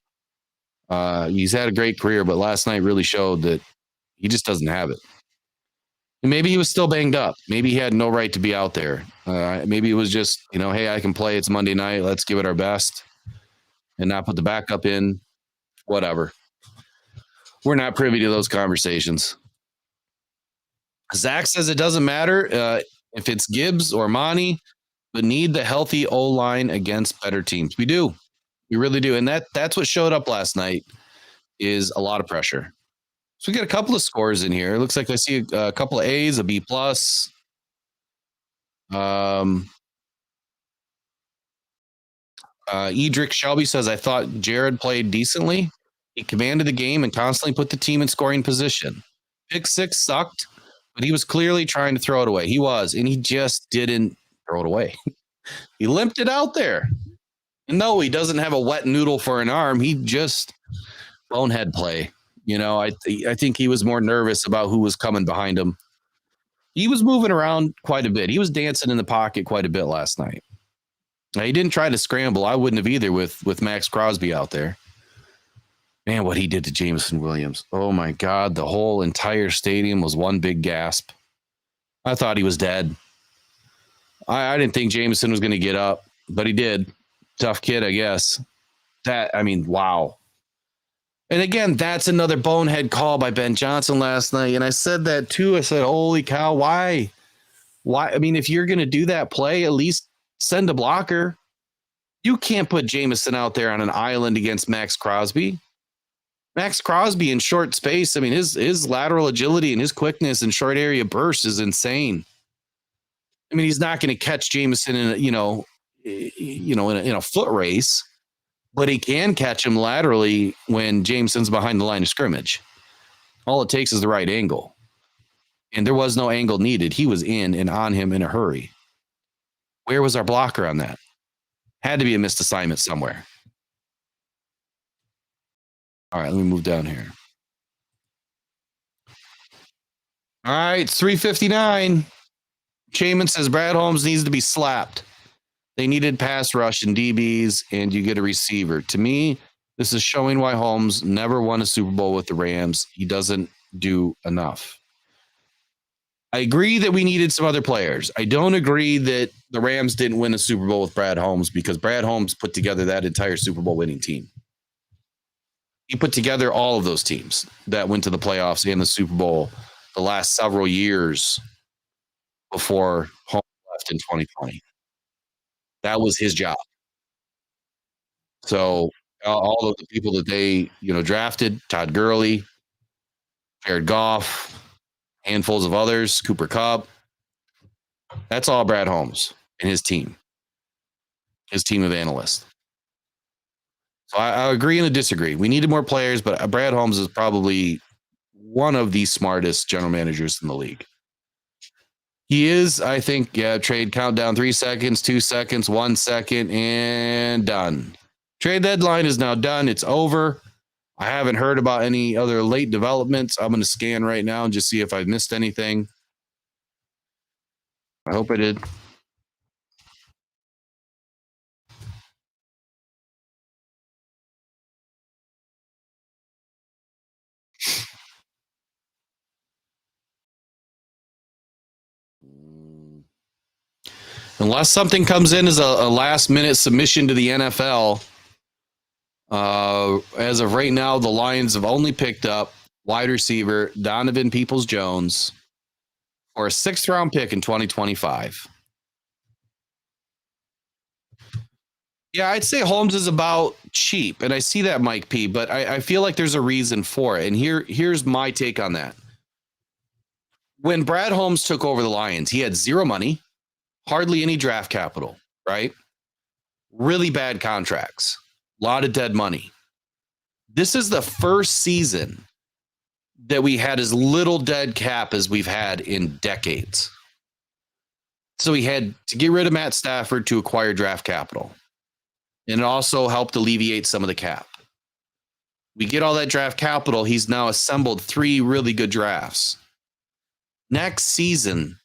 He's had a great career, but last night really showed that he just doesn't have it. And maybe he was still banged up. Maybe he had no right to be out there. Maybe it was just, hey, I can play. It's Monday night. Let's give it our best and not put the backup in. Whatever. We're not privy to those conversations. Zach says it doesn't matter if it's Gibbs or Monty, but need the healthy O line against better teams. We do. We really do. And that's what showed up last night is a lot of pressure. So we get a couple of scores in here. It looks like I see a couple of A's, a B plus. Edric Shelby says, I thought Jared played decently. He commanded the game and constantly put the team in scoring position. Pick six sucked, but he was clearly trying to throw it away. He was, and he just didn't throw it away. He limped it out there. And no, he doesn't have a wet noodle for an arm. He just bonehead play. I think he was more nervous about who was coming behind him. He was moving around quite a bit. He was dancing in the pocket quite a bit last night. He didn't try to scramble. I wouldn't have either with Max Crosby out there. Man, what he did to Jameson Williams. Oh, my God. The whole entire stadium was one big gasp. I thought he was dead. I didn't think Jameson was going to get up, but he did. Tough kid, I guess. Wow. And again, that's another bonehead call by Ben Johnson last night. And I said that too. I said, holy cow, why? If you're going to do that play, at least send a blocker. You can't put Jameson out there on an island against Max Crosby. Max Crosby in short space. His lateral agility and his quickness and short area burst is insane. He's not going to catch Jameson in a foot race, but he can catch him laterally when Jameson's behind the line of scrimmage. All it takes is the right angle. And there was no angle needed. He was in and on him in a hurry. Where was our blocker on that? Had to be a missed assignment somewhere. All right, let me move down here. All right, it's 3:59. Shaman says Brad Holmes needs to be slapped. They needed pass rush and DBs, and you get a receiver. To me, this is showing why Holmes never won a Super Bowl with the Rams. He doesn't do enough. I agree that we needed some other players. I don't agree that the Rams didn't win a Super Bowl with Brad Holmes because Brad Holmes put together that entire Super Bowl winning team. He put together all of those teams that went to the playoffs and the Super Bowl the last several years before Holmes left in 2020. That was his job. So all of the people that they, drafted, Todd Gurley, Jared Goff, handfuls of others, Cooper Kupp, that's all Brad Holmes and his team of analysts. So I agree and I disagree. We needed more players, but Brad Holmes is probably one of the smartest general managers in the league. He is, I think, trade countdown 3 seconds, 2 seconds, 1 second, and done. Trade deadline is now done. It's over. I haven't heard about any other late developments. I'm going to scan right now and just see if I've missed anything. I hope I did. Unless something comes in as a last-minute submission to the NFL, as of right now, the Lions have only picked up wide receiver Donovan Peoples-Jones for a 6th-round pick in 2025. Yeah, I'd say Holmes is about cheap, and I see that, Mike P., but I feel like there's a reason for it, and here's my take on that. When Brad Holmes took over the Lions, he had zero money, hardly any draft capital, right? Really bad contracts, a lot of dead money. This is the first season that we had as little dead cap as we've had in decades. So he had to get rid of Matt Stafford to acquire draft capital. And it also helped alleviate some of the cap. We get all that draft capital. He's now assembled 3 really good drafts. Next season,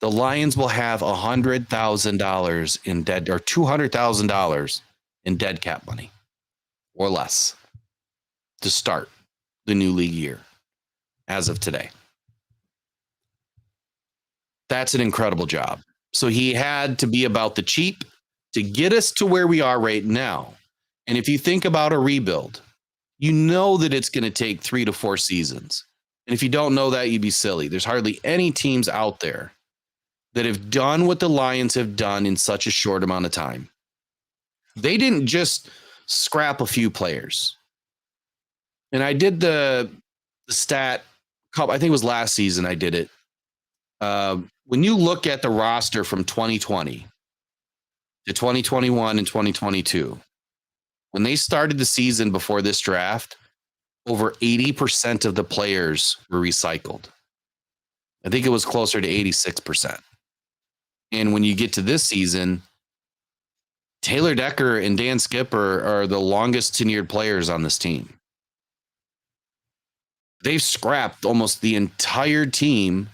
the Lions will have $100,000 in dead or $200,000 in dead cap money or less to start the new league year as of today. That's an incredible job. So he had to be about the cheap to get us to where we are right now. And if you think about a rebuild, you know that it's going to take 3 to 4 seasons. And if you don't know that, you'd be silly. There's hardly any teams out there that have done what the Lions have done in such a short amount of time. They didn't just scrap a few players. And I did the stat, I think it was last season I did it. When you look at the roster from 2020 to 2021 and 2022, when they started the season before this draft, over 80% of the players were recycled. I think it was closer to 86%. And when you get to this season, Taylor Decker and Dan Skipper are the longest tenured players on this team. They've scrapped almost the entire team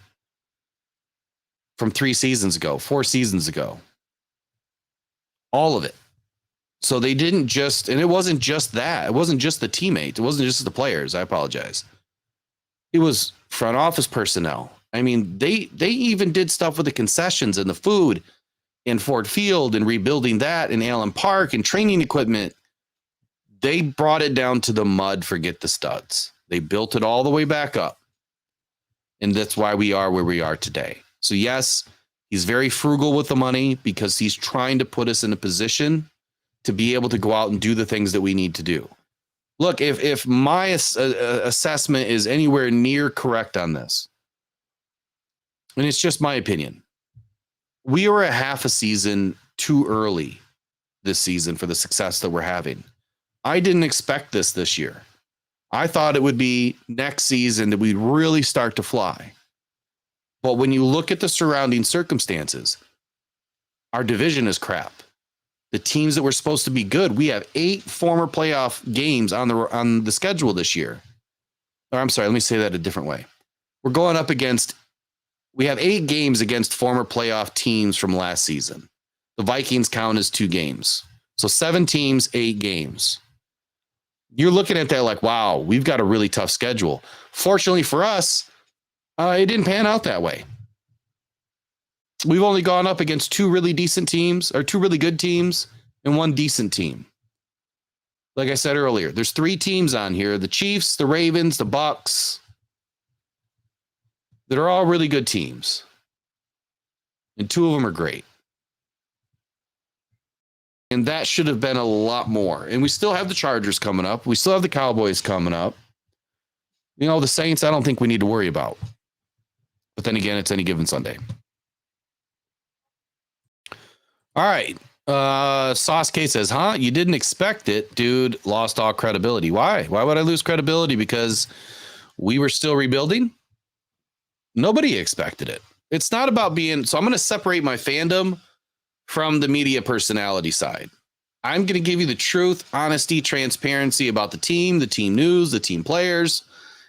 from 4 seasons ago. All of it. So they didn't just, and it wasn't just that. It wasn't just the teammates. It wasn't just the players. I apologize. It was front office personnel. I mean, they even did stuff with the concessions and the food in Ford Field and rebuilding that in Allen Park and training equipment. They brought it down to the mud, forget the studs. They built it all the way back up. And that's why we are where we are today. So yes, he's very frugal with the money because he's trying to put us in a position to be able to go out and do the things that we need to do. Look, if my assessment is anywhere near correct on this, and it's just my opinion, we were a half a season too early this season for the success that we're having. I didn't expect this year. I thought it would be next season that we'd really start to fly. But when you look at the surrounding circumstances, our division is crap. The teams that were supposed to be good, we have 8 former playoff games on the schedule this year. Or I'm sorry, let me say that a different way. We're going up against, we have 8 games against former playoff teams from last season. The Vikings count as 2 games. So 7 teams, 8 games. You're looking at that like, wow, we've got a really tough schedule. Fortunately for us, it didn't pan out that way. We've only gone up against 2 really decent teams, or 2 really good teams, and 1 decent team. Like I said earlier, there's 3 teams on here: the Chiefs, the Ravens, the Bucks, that are all really good teams. And 2 of them are great. And that should have been a lot more. And we still have the Chargers coming up. We still have the Cowboys coming up. You know, the Saints, I don't think we need to worry about. But then again, it's any given Sunday. All right. Sauce K says, huh? You didn't expect it. Dude, lost all credibility. Why? Why would I lose credibility? Because we were still rebuilding? Nobody expected it. It's not about being... So I'm going to separate my fandom from the media personality side. I'm going to give you the truth, honesty, transparency about the team news, the team players,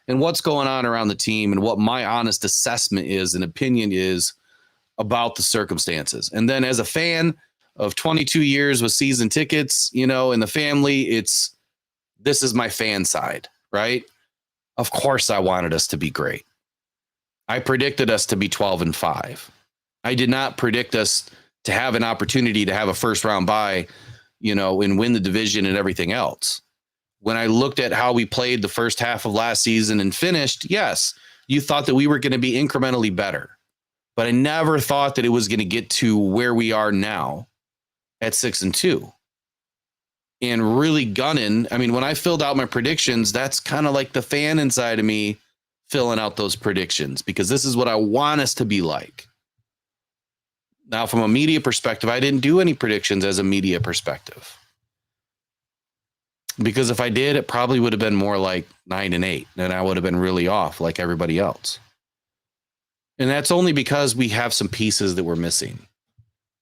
and what's going on around the team and what my honest assessment is and opinion is about the circumstances. And then as a fan of 22 years with season tickets, you know, in the family, this is my fan side, right? Of course I wanted us to be great. I predicted us to be 12-5. I did not predict us to have an opportunity to have a first round bye, you know, and win the division and everything else. When I looked at how we played the first half of last season and finished, yes, you thought that we were going to be incrementally better. But I never thought that it was going to get to where we are now at 6-2 and really gunning. I mean, when I filled out my predictions, that's kind of like the fan inside of me filling out those predictions, because this is what I want us to be like. Now, from a media perspective, I didn't do any predictions as a media perspective, because if I did, it probably would have been more like 9-8, and I would have been really off like everybody else. And that's only because we have some pieces that we're missing,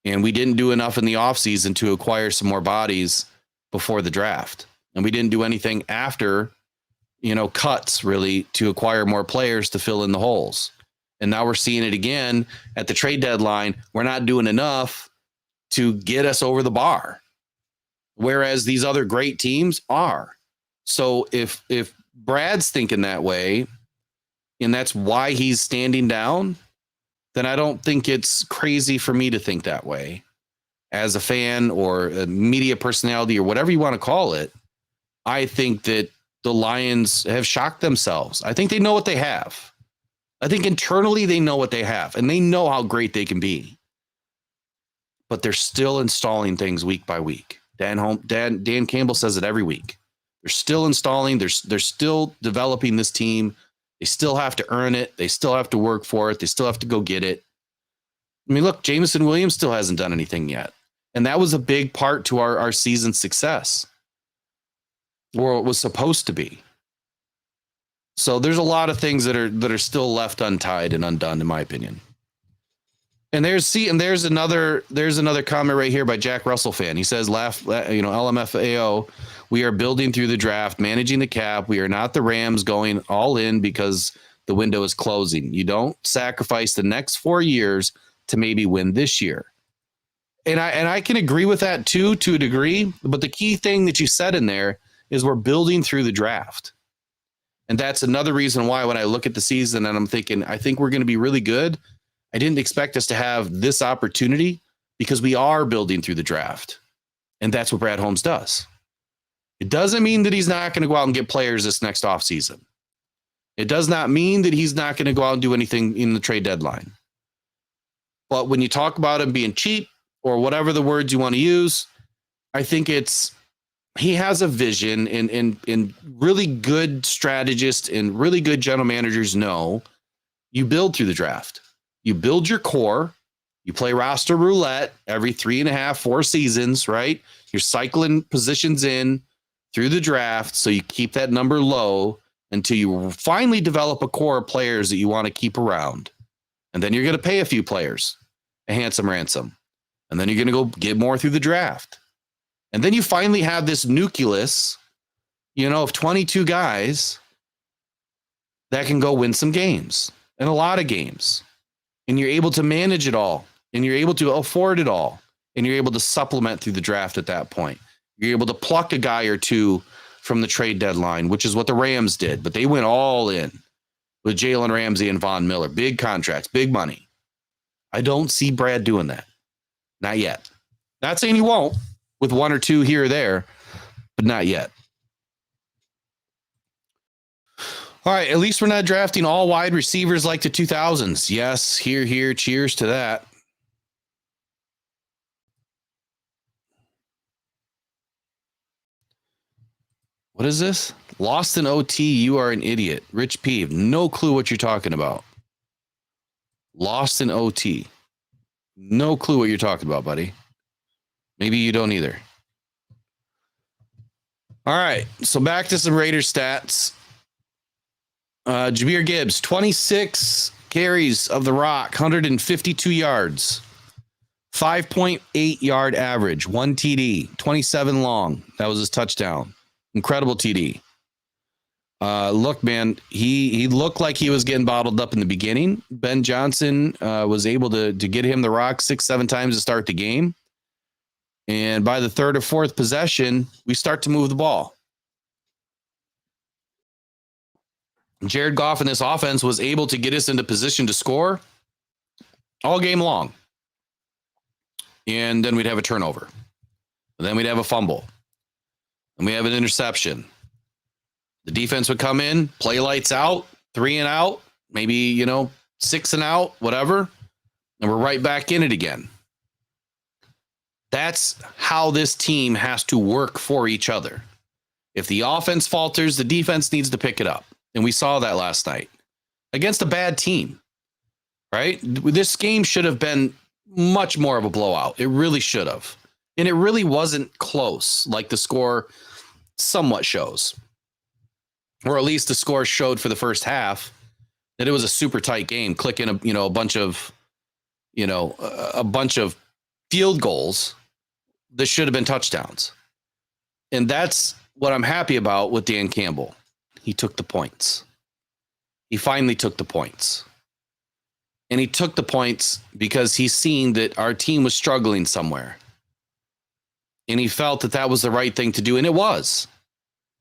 and we didn't do enough in the offseason to acquire some more bodies before the draft. And we didn't do anything after, you know, cuts really to acquire more players to fill in the holes. And now we're seeing it again at the trade deadline. We're not doing enough to get us over the bar, whereas these other great teams are. So if Brad's thinking that way, and that's why he's standing down, then I don't think it's crazy for me to think that way as a fan or a media personality or whatever you want to call it. I think that the Lions have shocked themselves. I think they know what they have. I think internally they know what they have, and they know how great they can be. But they're still installing things week by week. Dan Campbell says it every week. They're still installing. They're still developing this team. They still have to earn it. They still have to work for it. They still have to go get it. I mean, look, Jameson Williams still hasn't done anything yet. And that was a big part to our season success, or it was supposed to be. So there's a lot of things that are still left untied and undone, in my opinion. And there's another comment right here by Jack Russell fan. He says, LMFAO, we are building through the draft, managing the cap. We are not the Rams going all in because the window is closing. You don't sacrifice the next 4 years to maybe win this year. And I can agree with that too, to a degree. But the key thing that you said in there is we're building through the draft. And that's another reason why when I look at the season and I'm thinking, I think we're going to be really good. I didn't expect us to have this opportunity because we are building through the draft. And that's what Brad Holmes does. It doesn't mean that he's not going to go out and get players this next offseason. It does not mean that he's not going to go out and do anything in the trade deadline. But when you talk about him being cheap or whatever the words you want to use, I think he has a vision, and really good strategists and really good general managers know you build through the draft. You build your core. You play roster roulette every 3.5, 4 seasons, right? You're cycling positions in through the draft, so you keep that number low until you finally develop a core of players that you want to keep around. And then you're going to pay a few players a handsome ransom. And then you're going to go get more through the draft. And then you finally have this nucleus, of 22 guys that can go win some games, and a lot of games. And you're able to manage it all, and you're able to afford it all, and you're able to supplement through the draft at that point. You're able to pluck a guy or two from the trade deadline, which is what the Rams did, but they went all in with Jalen Ramsey and Von Miller. Big contracts, big money. I don't see Brad doing that. Not yet. Not saying he won't with 1 or 2 here or there, but not yet. All right, at least we're not drafting all wide receivers like the 2000s. Yes, here, cheers to that. What is this? Lost in OT, you are an idiot. Rich Peeve, no clue what you're talking about. Lost in OT. No clue what you're talking about, buddy. Maybe you don't either. All right, so back to some Raiders stats. Jahmyr Gibbs, 26 carries of the rock, 152 yards, 5.8 yard average, 1 TD, 27 long. That was his touchdown. Incredible TD. Look, man, he looked like he was getting bottled up in the beginning. Ben Johnson was able to get him the rock 6-7 times to start the game. And by the 3rd or 4th possession, we start to move the ball. Jared Goff in this offense was able to get us into position to score all game long. And then we'd have a turnover. And then we'd have a fumble. And we have an interception. The defense would come in, play lights out, 3 and out, maybe, 6 and out, whatever. And we're right back in it again. That's how this team has to work for each other. If the offense falters, the defense needs to pick it up. And we saw that last night against a bad team, right? This game should have been much more of a blowout. It really should have. And it really wasn't close like the score somewhat shows. Or at least the score showed for the first half that it was a super tight game, clicking a bunch of field goals that should have been touchdowns. And that's what I'm happy about with Dan Campbell. He took the points. He finally took the points. And he took the points because he's seen that our team was struggling somewhere. And he felt that that was the right thing to do. And it was.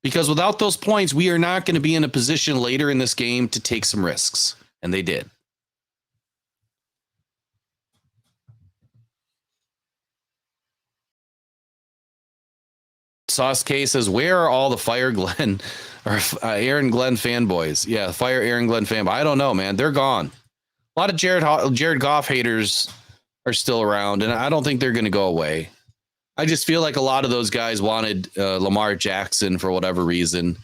Because without those points, we are not going to be in a position later in this game to take some risks. And they did. Sauce K says, where are all the Fire Glenn or Aaron Glenn fanboys. Yeah, fire Aaron Glenn fanboy. I don't know, man. They're gone. A lot of Jared Goff haters are still around, and I don't think they're going to go away. I just feel like a lot of those guys wanted Lamar Jackson for whatever reason,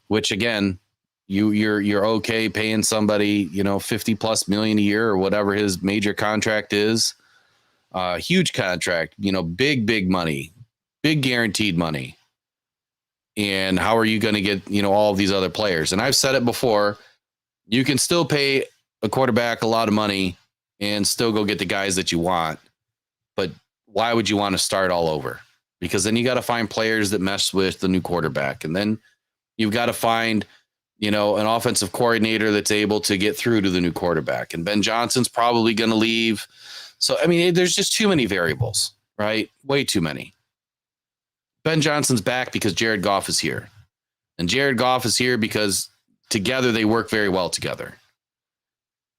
which again, you're okay paying somebody 50 plus million a year or whatever his major contract is. Huge contract, big money, big guaranteed money. And how are you going to get all of these other players? And I've said it before, you can still pay a quarterback a lot of money and still go get the guys that you want, but why would you want to start all over? Because then you got to find players that mesh with the new quarterback, and then you've got to find an offensive coordinator that's able to get through to the new quarterback. And Ben Johnson's probably going to leave. So, I mean, there's just too many variables, right? Way too many. Ben Johnson's back because Jared Goff is here. And Jared Goff is here because together they work very well together.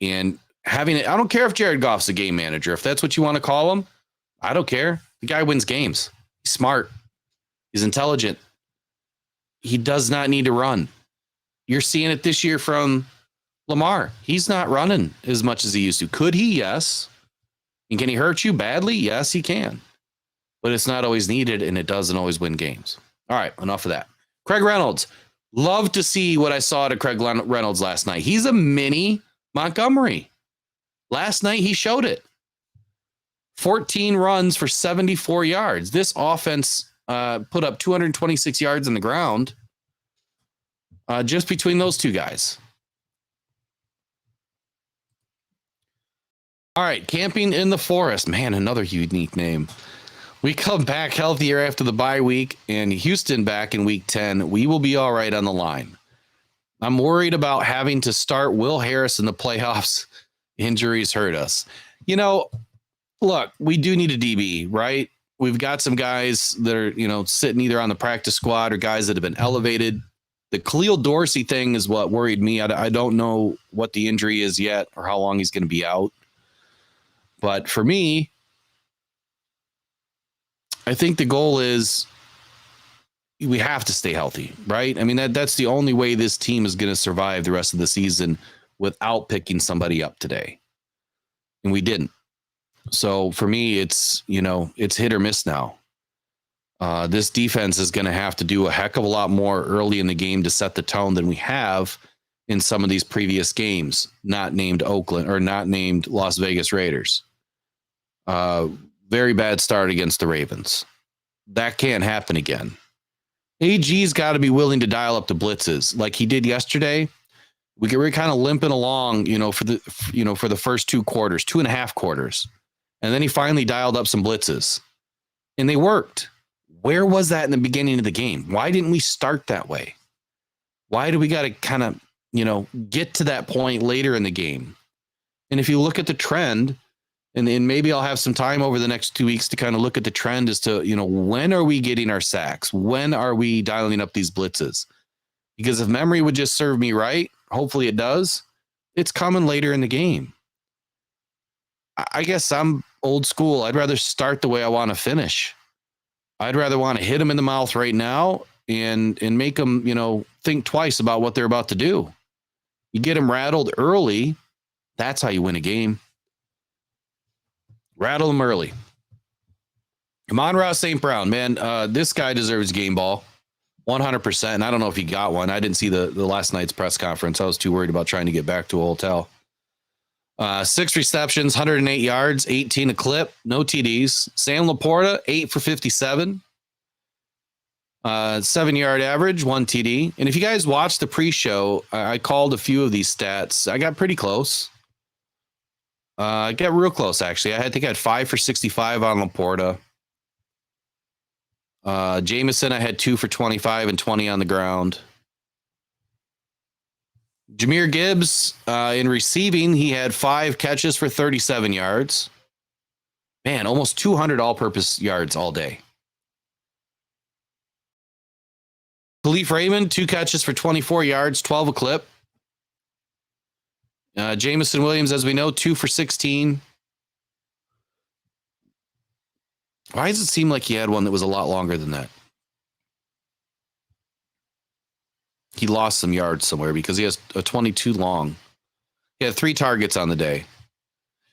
And I don't care if Jared Goff's a game manager. If that's what you want to call him, I don't care. The guy wins games. He's smart. He's intelligent. He does not need to run. You're seeing it this year from Lamar. He's not running as much as he used to. Could he? Yes. And can he hurt you badly? Yes, he can. But it's not always needed, and it doesn't always win games. All right, enough of that. Craig Reynolds. Love to see what I saw to Craig Reynolds last night. He's a mini Montgomery. Last night, he showed it. 14 runs for 74 yards. This offense put up 226 yards on the ground just between those two guys. All right, Camping in the Forest. Man, another unique name. We come back healthier after the bye week, and Houston back in week 10. We will be all right on the line. I'm worried about having to start Will Harris in the playoffs. Injuries hurt us. Look, we do need a DB, right? We've got some guys that are, sitting either on the practice squad or guys that have been elevated. The Khalil Dorsey thing is what worried me. I don't know what the injury is yet or how long he's going to be out. But for me, I think the goal is we have to stay healthy, right? I mean, that's the only way this team is going to survive the rest of the season without picking somebody up today. And we didn't. So for me, it's hit or miss now. This defense is going to have to do a heck of a lot more early in the game to set the tone than we have in some of these previous games, not named Oakland or not named Las Vegas Raiders. Very bad start against the Ravens. That can't happen again. AG's got to be willing to dial up the blitzes like he did yesterday. We were kind of limping along, for the first 2.5 quarters. And then he finally dialed up some blitzes and they worked. Where was that in the beginning of the game? Why didn't we start that way? Why do we got to kind of, get to that point later in the game? And if you look at the trend, and maybe I'll have some time over the next 2 weeks to kind of look at the trend as to, when are we getting our sacks? When are we dialing up these blitzes? Because if memory would just serve me right, hopefully it does, it's coming later in the game. I guess I'm old school. I'd rather start the way I want to finish. I'd rather want to hit them in the mouth right now and make them, think twice about what they're about to do. You get them rattled early. That's how you win a game. Rattle them early. Amon-Ra St. Brown, man, this guy deserves game ball. 100%. And I don't know if he got one. I didn't see the last night's press conference. I was too worried about trying to get back to a hotel. 6 receptions, 108 yards, 18 a clip, no TDs. Sam Laporta, 8 for 57. 7-yard average, 1 TD. And if you guys watched the pre-show, I called a few of these stats. I got pretty close. I got real close, actually. I think I had 5 for 65 on Laporta. Jameson, I had 2 for 25 and 20 on the ground. Jahmyr Gibbs, in receiving, he had 5 catches for 37 yards. Man, almost 200 all-purpose yards all day. Khalif Raymond, 2 catches for 24 yards, 12 a clip. Jameson Williams, as we know, 2 for 16. Why does it seem like he had one that was a lot longer than that? he lost some yards somewhere because he has a 22 long. He had 3 targets on the day.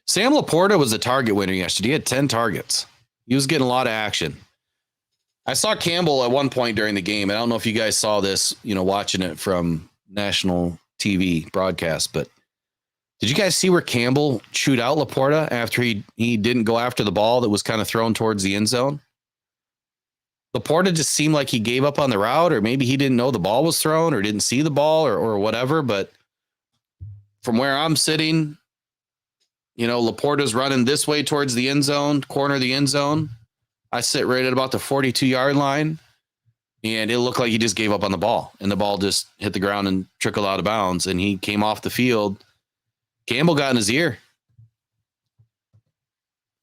Sam Laporta was a target winner yesterday. He had 10 targets. He was getting a lot of action. I saw Campbell at one point during the game. I don't know if you guys saw this, watching it from national TV broadcast, but did you guys see where Campbell chewed out Laporta after he didn't go after the ball that was kind of thrown towards the end zone? Laporta just seemed like he gave up on the route, or maybe he didn't know the ball was thrown or didn't see the ball or whatever. But from where I'm sitting, Laporta's running this way towards the end zone, corner of the end zone. I sit right at about the 42-yard line, and it looked like he just gave up on the ball, and the ball just hit the ground and trickled out of bounds, and he came off the field. Campbell got in his ear.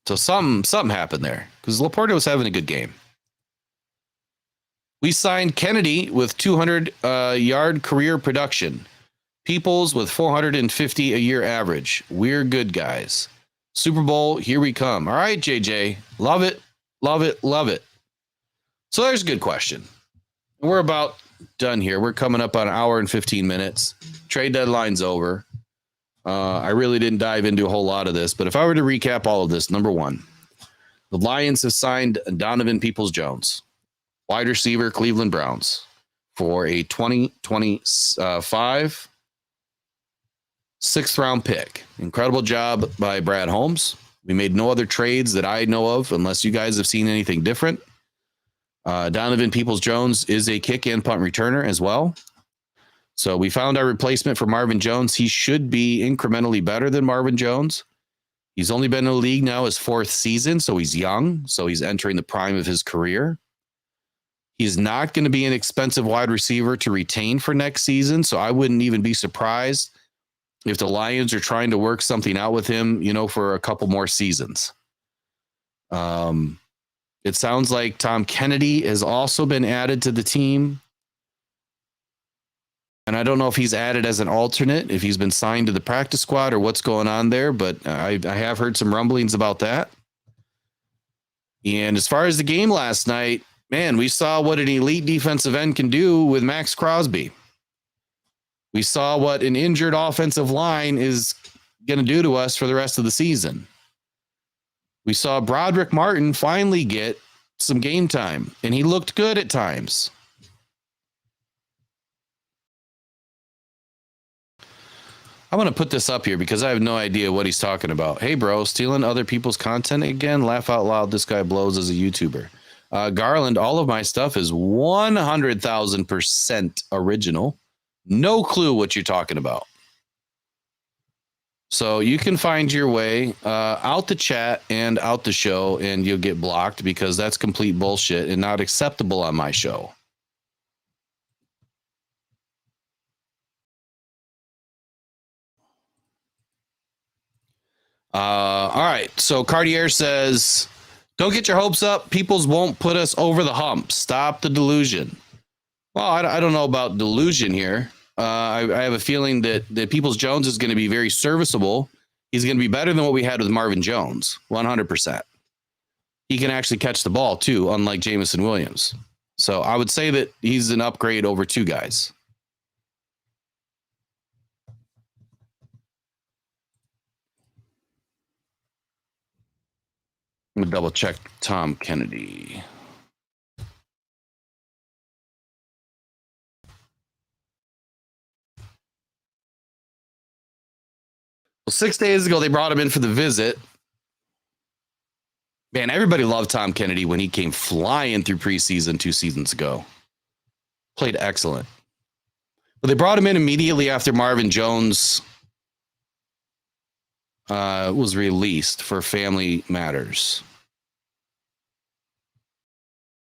So something happened there because Laporta was having a good game. We signed Kennedy with 200-yard career production. Peoples with 450 a year average. We're good guys. Super Bowl, here we come. All right, JJ. Love it. Love it. Love it. So there's a good question. We're about done here. We're coming up on an hour and 15 minutes. Trade deadline's over. I really didn't dive into a whole lot of this, but if I were to recap all of this, number one, the Lions have signed Donovan Peoples-Jones, wide receiver, Cleveland Browns, for a 2025 6th-round pick. Incredible job by Brad Holmes. We made no other trades that I know of, unless you guys have seen anything different. Donovan Peoples-Jones is a kick and punt returner as well. So we found our replacement for Marvin Jones. He should be incrementally better than Marvin Jones. He's only been in the league now his 4th season, so he's young. So he's entering the prime of his career. He's not going to be an expensive wide receiver to retain for next season, so I wouldn't even be surprised if the Lions are trying to work something out with him, for a couple more seasons. It sounds like Tom Kennedy has also been added to the team. And I don't know if he's added as an alternate, if he's been signed to the practice squad or what's going on there, but I have heard some rumblings about that. And as far as the game last night, man, we saw what an elite defensive end can do with Max Crosby. We saw what an injured offensive line is going to do to us for the rest of the season. We saw Broderick Martin finally get some game time, and he looked good at times. I'm going to put this up here because I have no idea what he's talking about. Hey, bro, stealing other people's content again? Laugh out loud. This guy blows as a YouTuber. Garland, all of my stuff is 100,000% original. No clue what you're talking about. So you can find your way out the chat and out the show, and you'll get blocked because that's complete bullshit and not acceptable on my show. All right. So Cartier says, don't get your hopes up. Peoples won't put us over the hump. Stop the delusion. Well, I don't know about delusion here. I have a feeling that Peoples-Jones is going to be very serviceable. He's going to be better than what we had with Marvin Jones, 100%. He can actually catch the ball, too, unlike Jameson Williams. So I would say that he's an upgrade over 2 guys. I'm going to double check Tom Kennedy. Well, 6 days ago, they brought him in for the visit. Man, everybody loved Tom Kennedy when he came flying through preseason 2 seasons ago. Played excellent. But they brought him in immediately after Marvin Jones was released for family matters.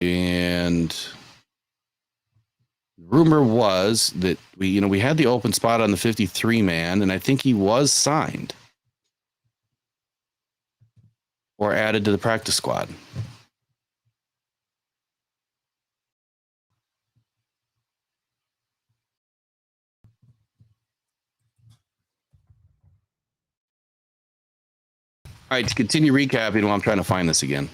And rumor was that we had the open spot on the 53 man, and I think he was signed or added to the practice squad. All right, to continue recapping while I'm trying to find this again.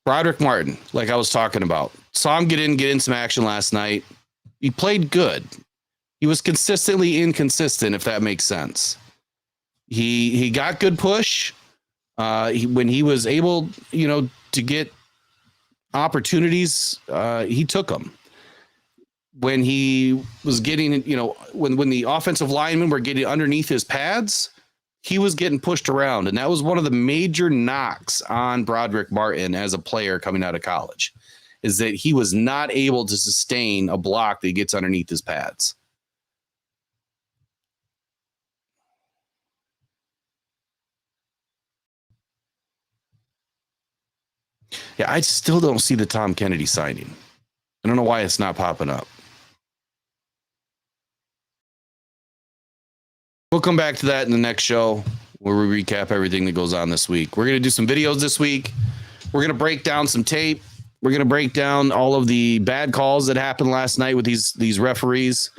Broderick Martin, like I was talking about, saw him get in some action last night. He played good. He was consistently inconsistent, if that makes sense. He got good push. When he was able, to get opportunities, he took them. When he was getting, when the offensive linemen were getting underneath his pads, he was getting pushed around. And that was one of the major knocks on Broderick Martin as a player coming out of college, is that he was not able to sustain a block that gets underneath his pads. Yeah, I still don't see the Tom Kennedy signing. I don't know why it's not popping up. We'll come back to that in the next show where we recap everything that goes on this week. We're going to do some videos this week. We're going to break down some tape. We're going to break down all of the bad calls that happened last night with these referees.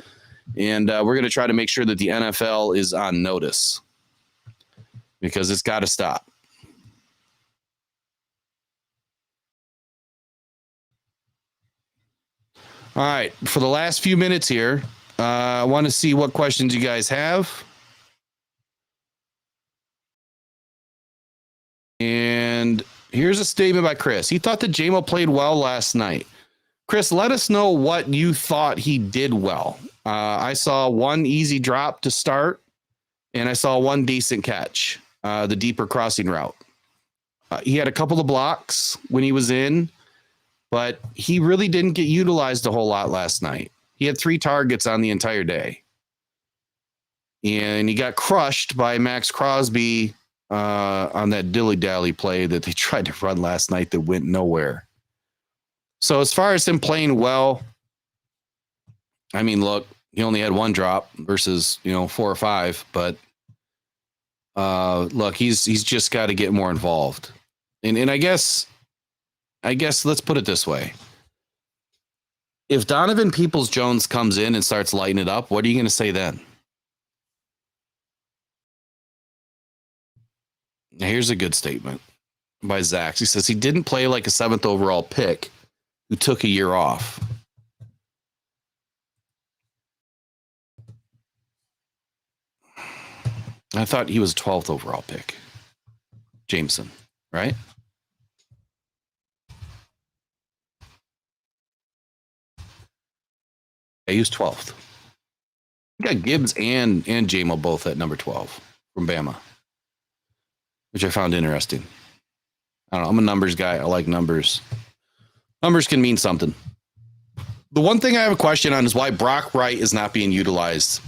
And we're going to try to make sure that the NFL is on notice, because it's got to stop. All right. For the last few minutes here, I want to see what questions you guys have. And here's a statement by Chris. He thought that Jamo played well last night. Chris, let us know what you thought he did well. I saw one easy drop to start, and I saw one decent catch, the deeper crossing route. He had a couple of blocks when he was in, but he really didn't get utilized a whole lot last night. He had 3 targets on the entire day. And he got crushed by Max Crosby on that dilly-dally play that they tried to run last night that went nowhere. So as far as him playing well, I mean, look, he only had 1 drop versus, 4 or 5, but look, he's just got to get more involved. And I guess let's put it this way. If Donovan Peoples-Jones comes in and starts lighting it up, what are you going to say then? Here's a good statement by Zach. He says he didn't play like a 7th overall pick who took a year off. I thought he was a 12th overall pick. Jameson, right? Yeah, he was 12th. We got Gibbs and Jamo both at number 12 from Bama, which I found interesting. I don't know. I'm a numbers guy. I like numbers. Numbers can mean something. The one thing I have a question on is why Brock Wright is not being utilized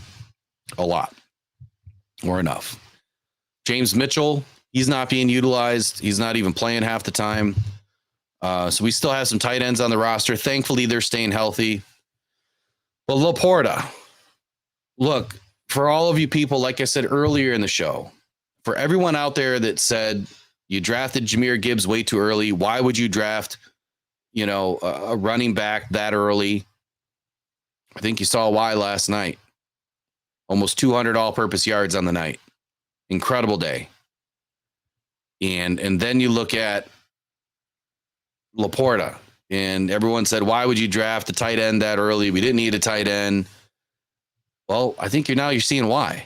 a lot or enough. James Mitchell, he's not being utilized. He's not even playing half the time. So we still have some tight ends on the roster. Thankfully, they're staying healthy. But Laporta, look, for all of you people, like I said earlier in the show, for everyone out there that said you drafted Jahmyr Gibbs way too early, why would you draft, a running back that early? I think you saw why last night. Almost 200 all-purpose yards on the night. Incredible day. And then you look at Laporta, and everyone said, why would you draft a tight end that early? We didn't need a tight end. Well, I think you're seeing why.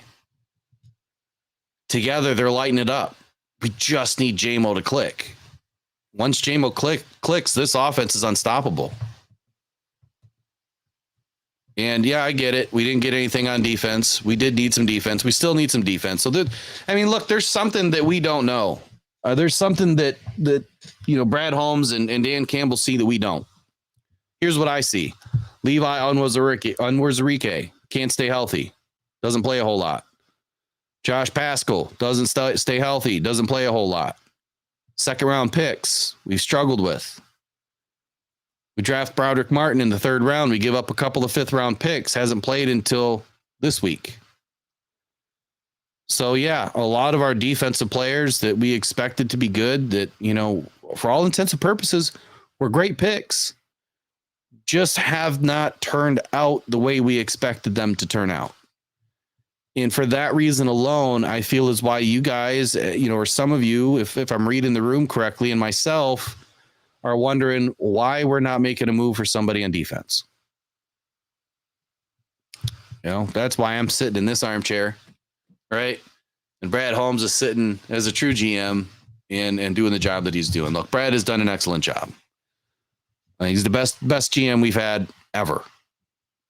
Together, they're lighting it up. We just need Jamo to click. Once Jamo clicks, this offense is unstoppable. And yeah, I get it. We didn't get anything on defense. We did need some defense. We still need some defense. So, look, there's something that we don't know. There's something that Brad Holmes and Dan Campbell see that we don't. Here's what I see. Levi Onwuzurike can't stay healthy. Doesn't play a whole lot. Josh Paschal doesn't stay healthy. Doesn't play a whole lot. 2nd round picks we've struggled with. We draft Broderick Martin in the 3rd round. We give up a couple of 5th round picks. Hasn't played until this week. So, yeah, a lot of our defensive players that we expected to be good, that, for all intents and purposes, were great picks, just have not turned out the way we expected them to turn out. And for that reason alone, I feel is why you guys, or some of you, if I'm reading the room correctly, and myself, are wondering why we're not making a move for somebody on defense. That's why I'm sitting in this armchair, right? And Brad Holmes is sitting as a true GM and doing the job that he's doing. Look, Brad has done an excellent job. He's the best GM we've had ever,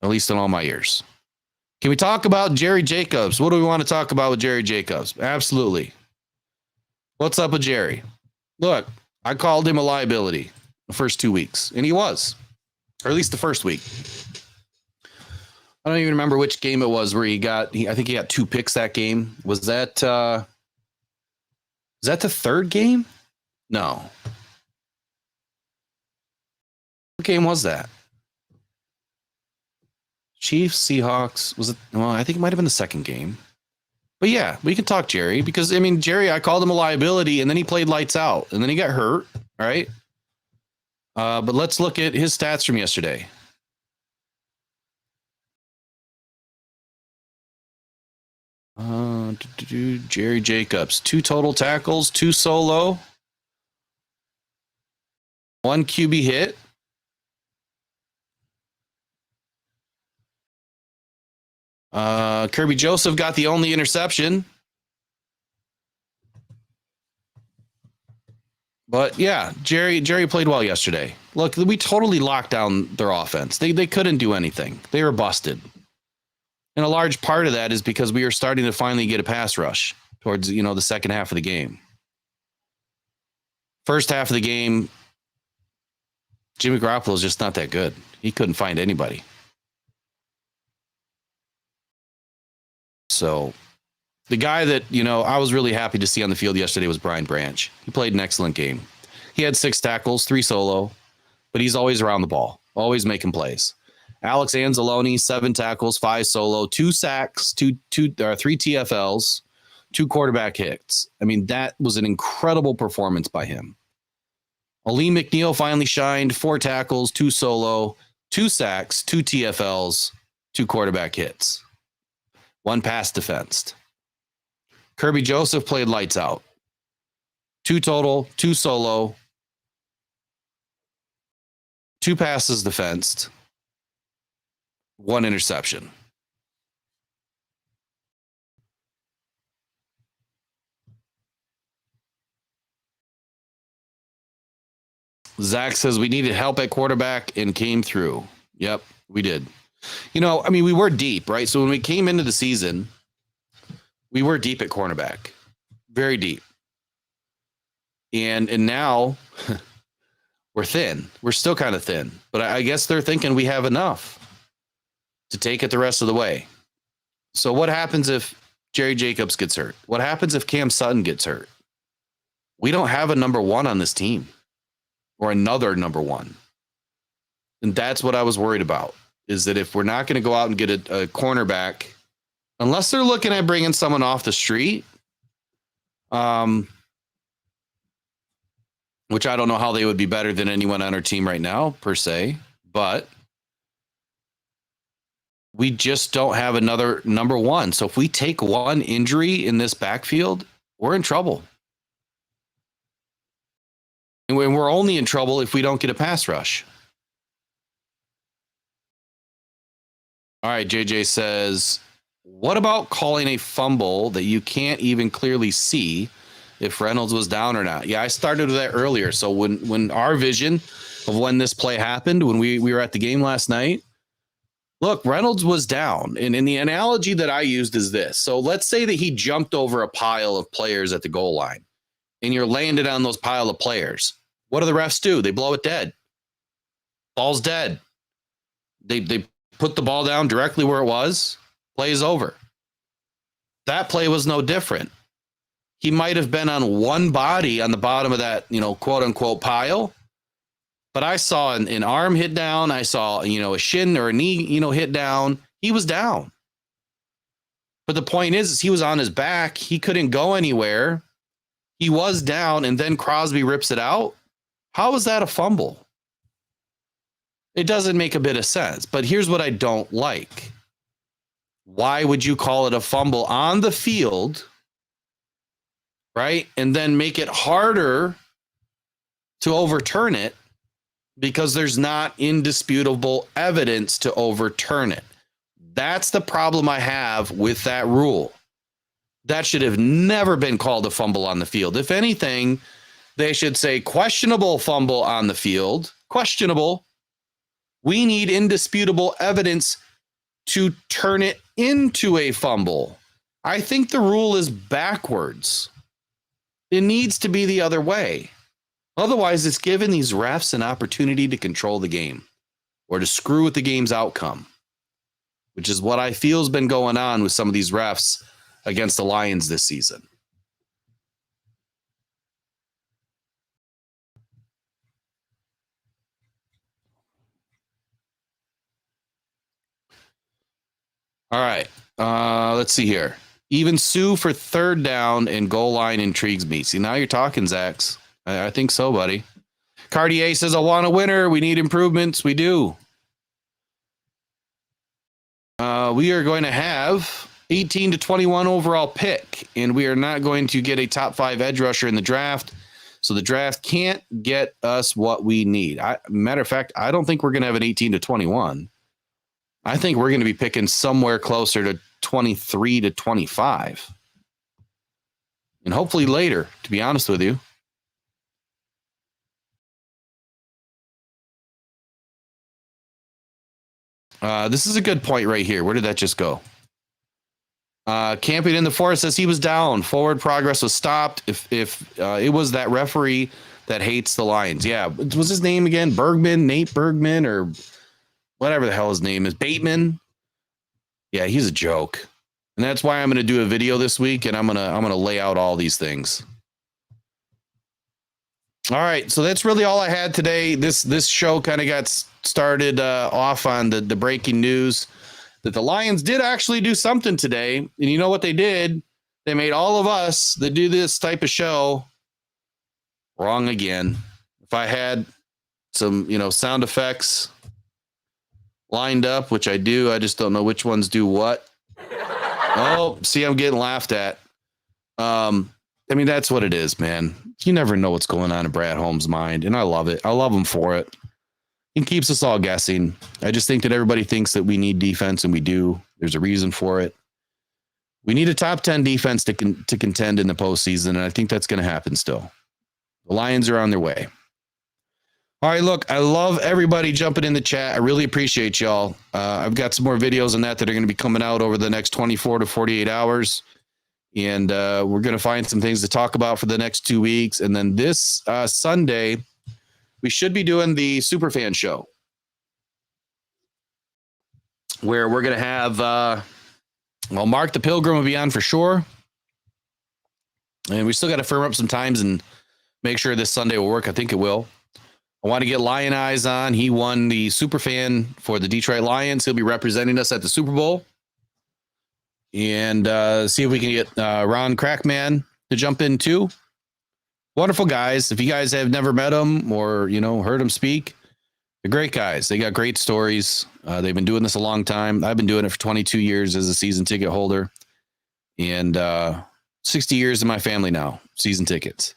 at least in all my years. Can we talk about Jerry Jacobs? What do we want to talk about with Jerry Jacobs? Absolutely. What's up with Jerry? Look, I called him a liability the first 2 weeks, and he was, or at least the first week. I don't even remember which game it was where I think he got 2 picks that game. Was that the third game? No. What game was that? Chiefs, Seahawks. Was it? Well, I think it might have been the second game. But yeah, we can talk Jerry because, Jerry, I called him a liability and then he played lights out and then he got hurt. All right. But let's look at his stats from yesterday. Jerry Jacobs, 2 total tackles, 2 solo, 1 QB hit. Kirby Joseph got the only interception. But yeah, Jerry played well yesterday. Look, we totally locked down their offense. They couldn't do anything. They were busted. And a large part of that is because we are starting to finally get a pass rush towards, the second half of the game. First half of the game, Jimmy Garoppolo is just not that good. He couldn't find anybody. So the guy that, I was really happy to see on the field yesterday was Brian Branch. He played an excellent game. He had 6 tackles, 3 solo, but he's always around the ball, always making plays. Alex Anzalone, 7 tackles, 5 solo, 2 sacks, 3 TFLs, 2 quarterback hits. That was an incredible performance by him. Aleem McNeil finally shined, 4 tackles, 2 solo, 2 sacks, 2 TFLs, 2 quarterback hits, 1 pass defensed. Kirby Joseph played lights out. 2 total, 2 solo, 2 passes defensed, 1 interception. Zach says we needed help at quarterback and came through. Yep, we did. We were deep, right? So when we came into the season, we were deep at cornerback, very deep. And now we're thin. We're still kind of thin, but I guess they're thinking we have enough to take it the rest of the way. So what happens if Jerry Jacobs gets hurt? What happens if Cam Sutton gets hurt? We don't have a number 1 on this team or another number 1. And that's what I was worried about, is that if we're not going to go out and get a cornerback, unless they're looking at bringing someone off the street, which I don't know how they would be better than anyone on our team right now, per se, but we just don't have another number 1. So if we take 1 injury in this backfield, we're in trouble. And we're only in trouble if we don't get a pass rush. All right, JJ says, what about calling a fumble that you can't even clearly see if Reynolds was down or not? Yeah, I started with that earlier. So when our vision of when this play happened, when we were at the game last night, look, Reynolds was down. And in the analogy that I used is this. So let's say that he jumped over a pile of players at the goal line and you're landed on those pile of players. What do the refs do? They blow it dead. Ball's dead. They put the ball down directly where it was. Play is over. That play was no different. He might have been on one body on the bottom of that, quote unquote pile. But I saw an arm hit down. I saw, a shin or a knee, hit down. He was down. But the point is he was on his back. He couldn't go anywhere. He was down, and then Crosby rips it out. How is that a fumble? It doesn't make a bit of sense. But here's what I don't like. Why would you call it a fumble on the field, right? And then make it harder to overturn it because there's not indisputable evidence to overturn it. That's the problem I have with that rule. That should have never been called a fumble on the field. If anything, they should say questionable fumble on the field. Questionable. We need indisputable evidence to turn it into a fumble. I think the rule is backwards. It needs to be the other way. Otherwise, it's giving these refs an opportunity to control the game or to screw with the game's outcome, which is what I feel has been going on with some of these refs against the Lions this season. All right. Let's see here. Even sue for third down and goal line intrigues me. See, now you're talking, Zax. I think so, buddy. Cartier says, I want a winner. We need improvements. We do. We are going to have 18 to 21 overall pick, and we are not going to get a top 5 edge rusher in the draft. So the draft can't get us what we need. Matter of fact, I don't think we're going to have an 18 to 21. I think we're going to be picking somewhere closer to 23 to 25. And hopefully later, to be honest with you. This is a good point right here. Where did that just go? Camping in the forest says he was down. Forward progress was stopped. If it was that referee that hates the Lions. Yeah. What was his name again? Bergman, Nate Bergman, or whatever the hell his name is. Bateman. Yeah, he's a joke. And that's why I'm going to do a video this week, and I'm going to lay out all these things. All right, so that's really all I had today. This show kind of got started off on the breaking news that the Lions did actually do something today. And you know what they did? They made all of us that do this type of show wrong again. If I had some, sound effects lined up, which I do, I just don't know which ones do what. Oh, see, I'm getting laughed at. That's what it is, man. You never know what's going on in Brad Holmes' mind, and I love it. I love him for it. He keeps us all guessing. I just think that everybody thinks that we need defense, and we do. There's a reason for it. We need a top 10 defense to contend in the postseason, and I think that's going to happen still. The Lions are on their way. All right, look, I love everybody jumping in the chat. I really appreciate y'all. I've got some more videos on that are going to be coming out over the next 24 to 48 hours. And we're going to find some things to talk about for the next 2 weeks. And then this Sunday, we should be doing the Superfan show, where we're going to have, Mark the Pilgrim will be on for sure. And we still got to firm up some times and make sure this Sunday will work. I think it will. I want to get Lion Eyes on. He won the Superfan for the Detroit Lions. He'll be representing us at the Super Bowl. And see if we can get Ron Crackman to jump in too. Wonderful guys. If you guys have never met them or, heard them speak, they're great guys. They got great stories. They've been doing this a long time. I've been doing it for 22 years as a season ticket holder, and 60 years in my family now, season tickets.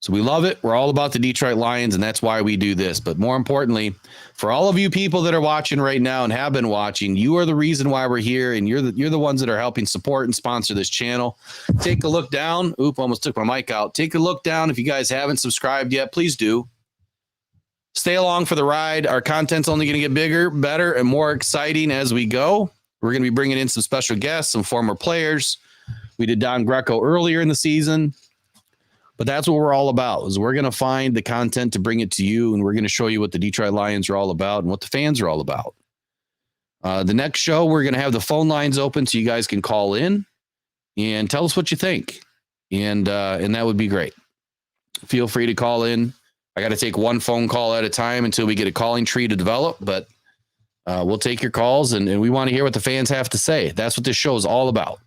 So we love it. We're all about the Detroit Lions, and that's why we do this. But more importantly, for all of you people that are watching right now and have been watching, you are the reason why we're here, and you're the ones that are helping support and sponsor this channel. Take a look down. Oop, almost took my mic out. Take a look down. If you guys haven't subscribed yet, please do. Stay along for the ride. Our content's only going to get bigger, better, and more exciting as we go. We're going to be bringing in some special guests, some former players. We did Don Greco earlier in the season. But that's what we're all about, is we're going to find the content to bring it to you, and we're going to show you what the Detroit Lions are all about and what the fans are all about. The next show, we're going to have the phone lines open so you guys can call in and tell us what you think. And that would be great. Feel free to call in. I got to take one phone call at a time until we get a calling tree to develop, but we'll take your calls, and we want to hear what the fans have to say. That's what this show is all about.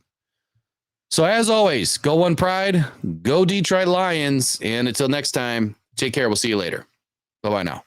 So as always, go One Pride, go Detroit Lions, and until next time, take care. We'll see you later. Bye-bye now.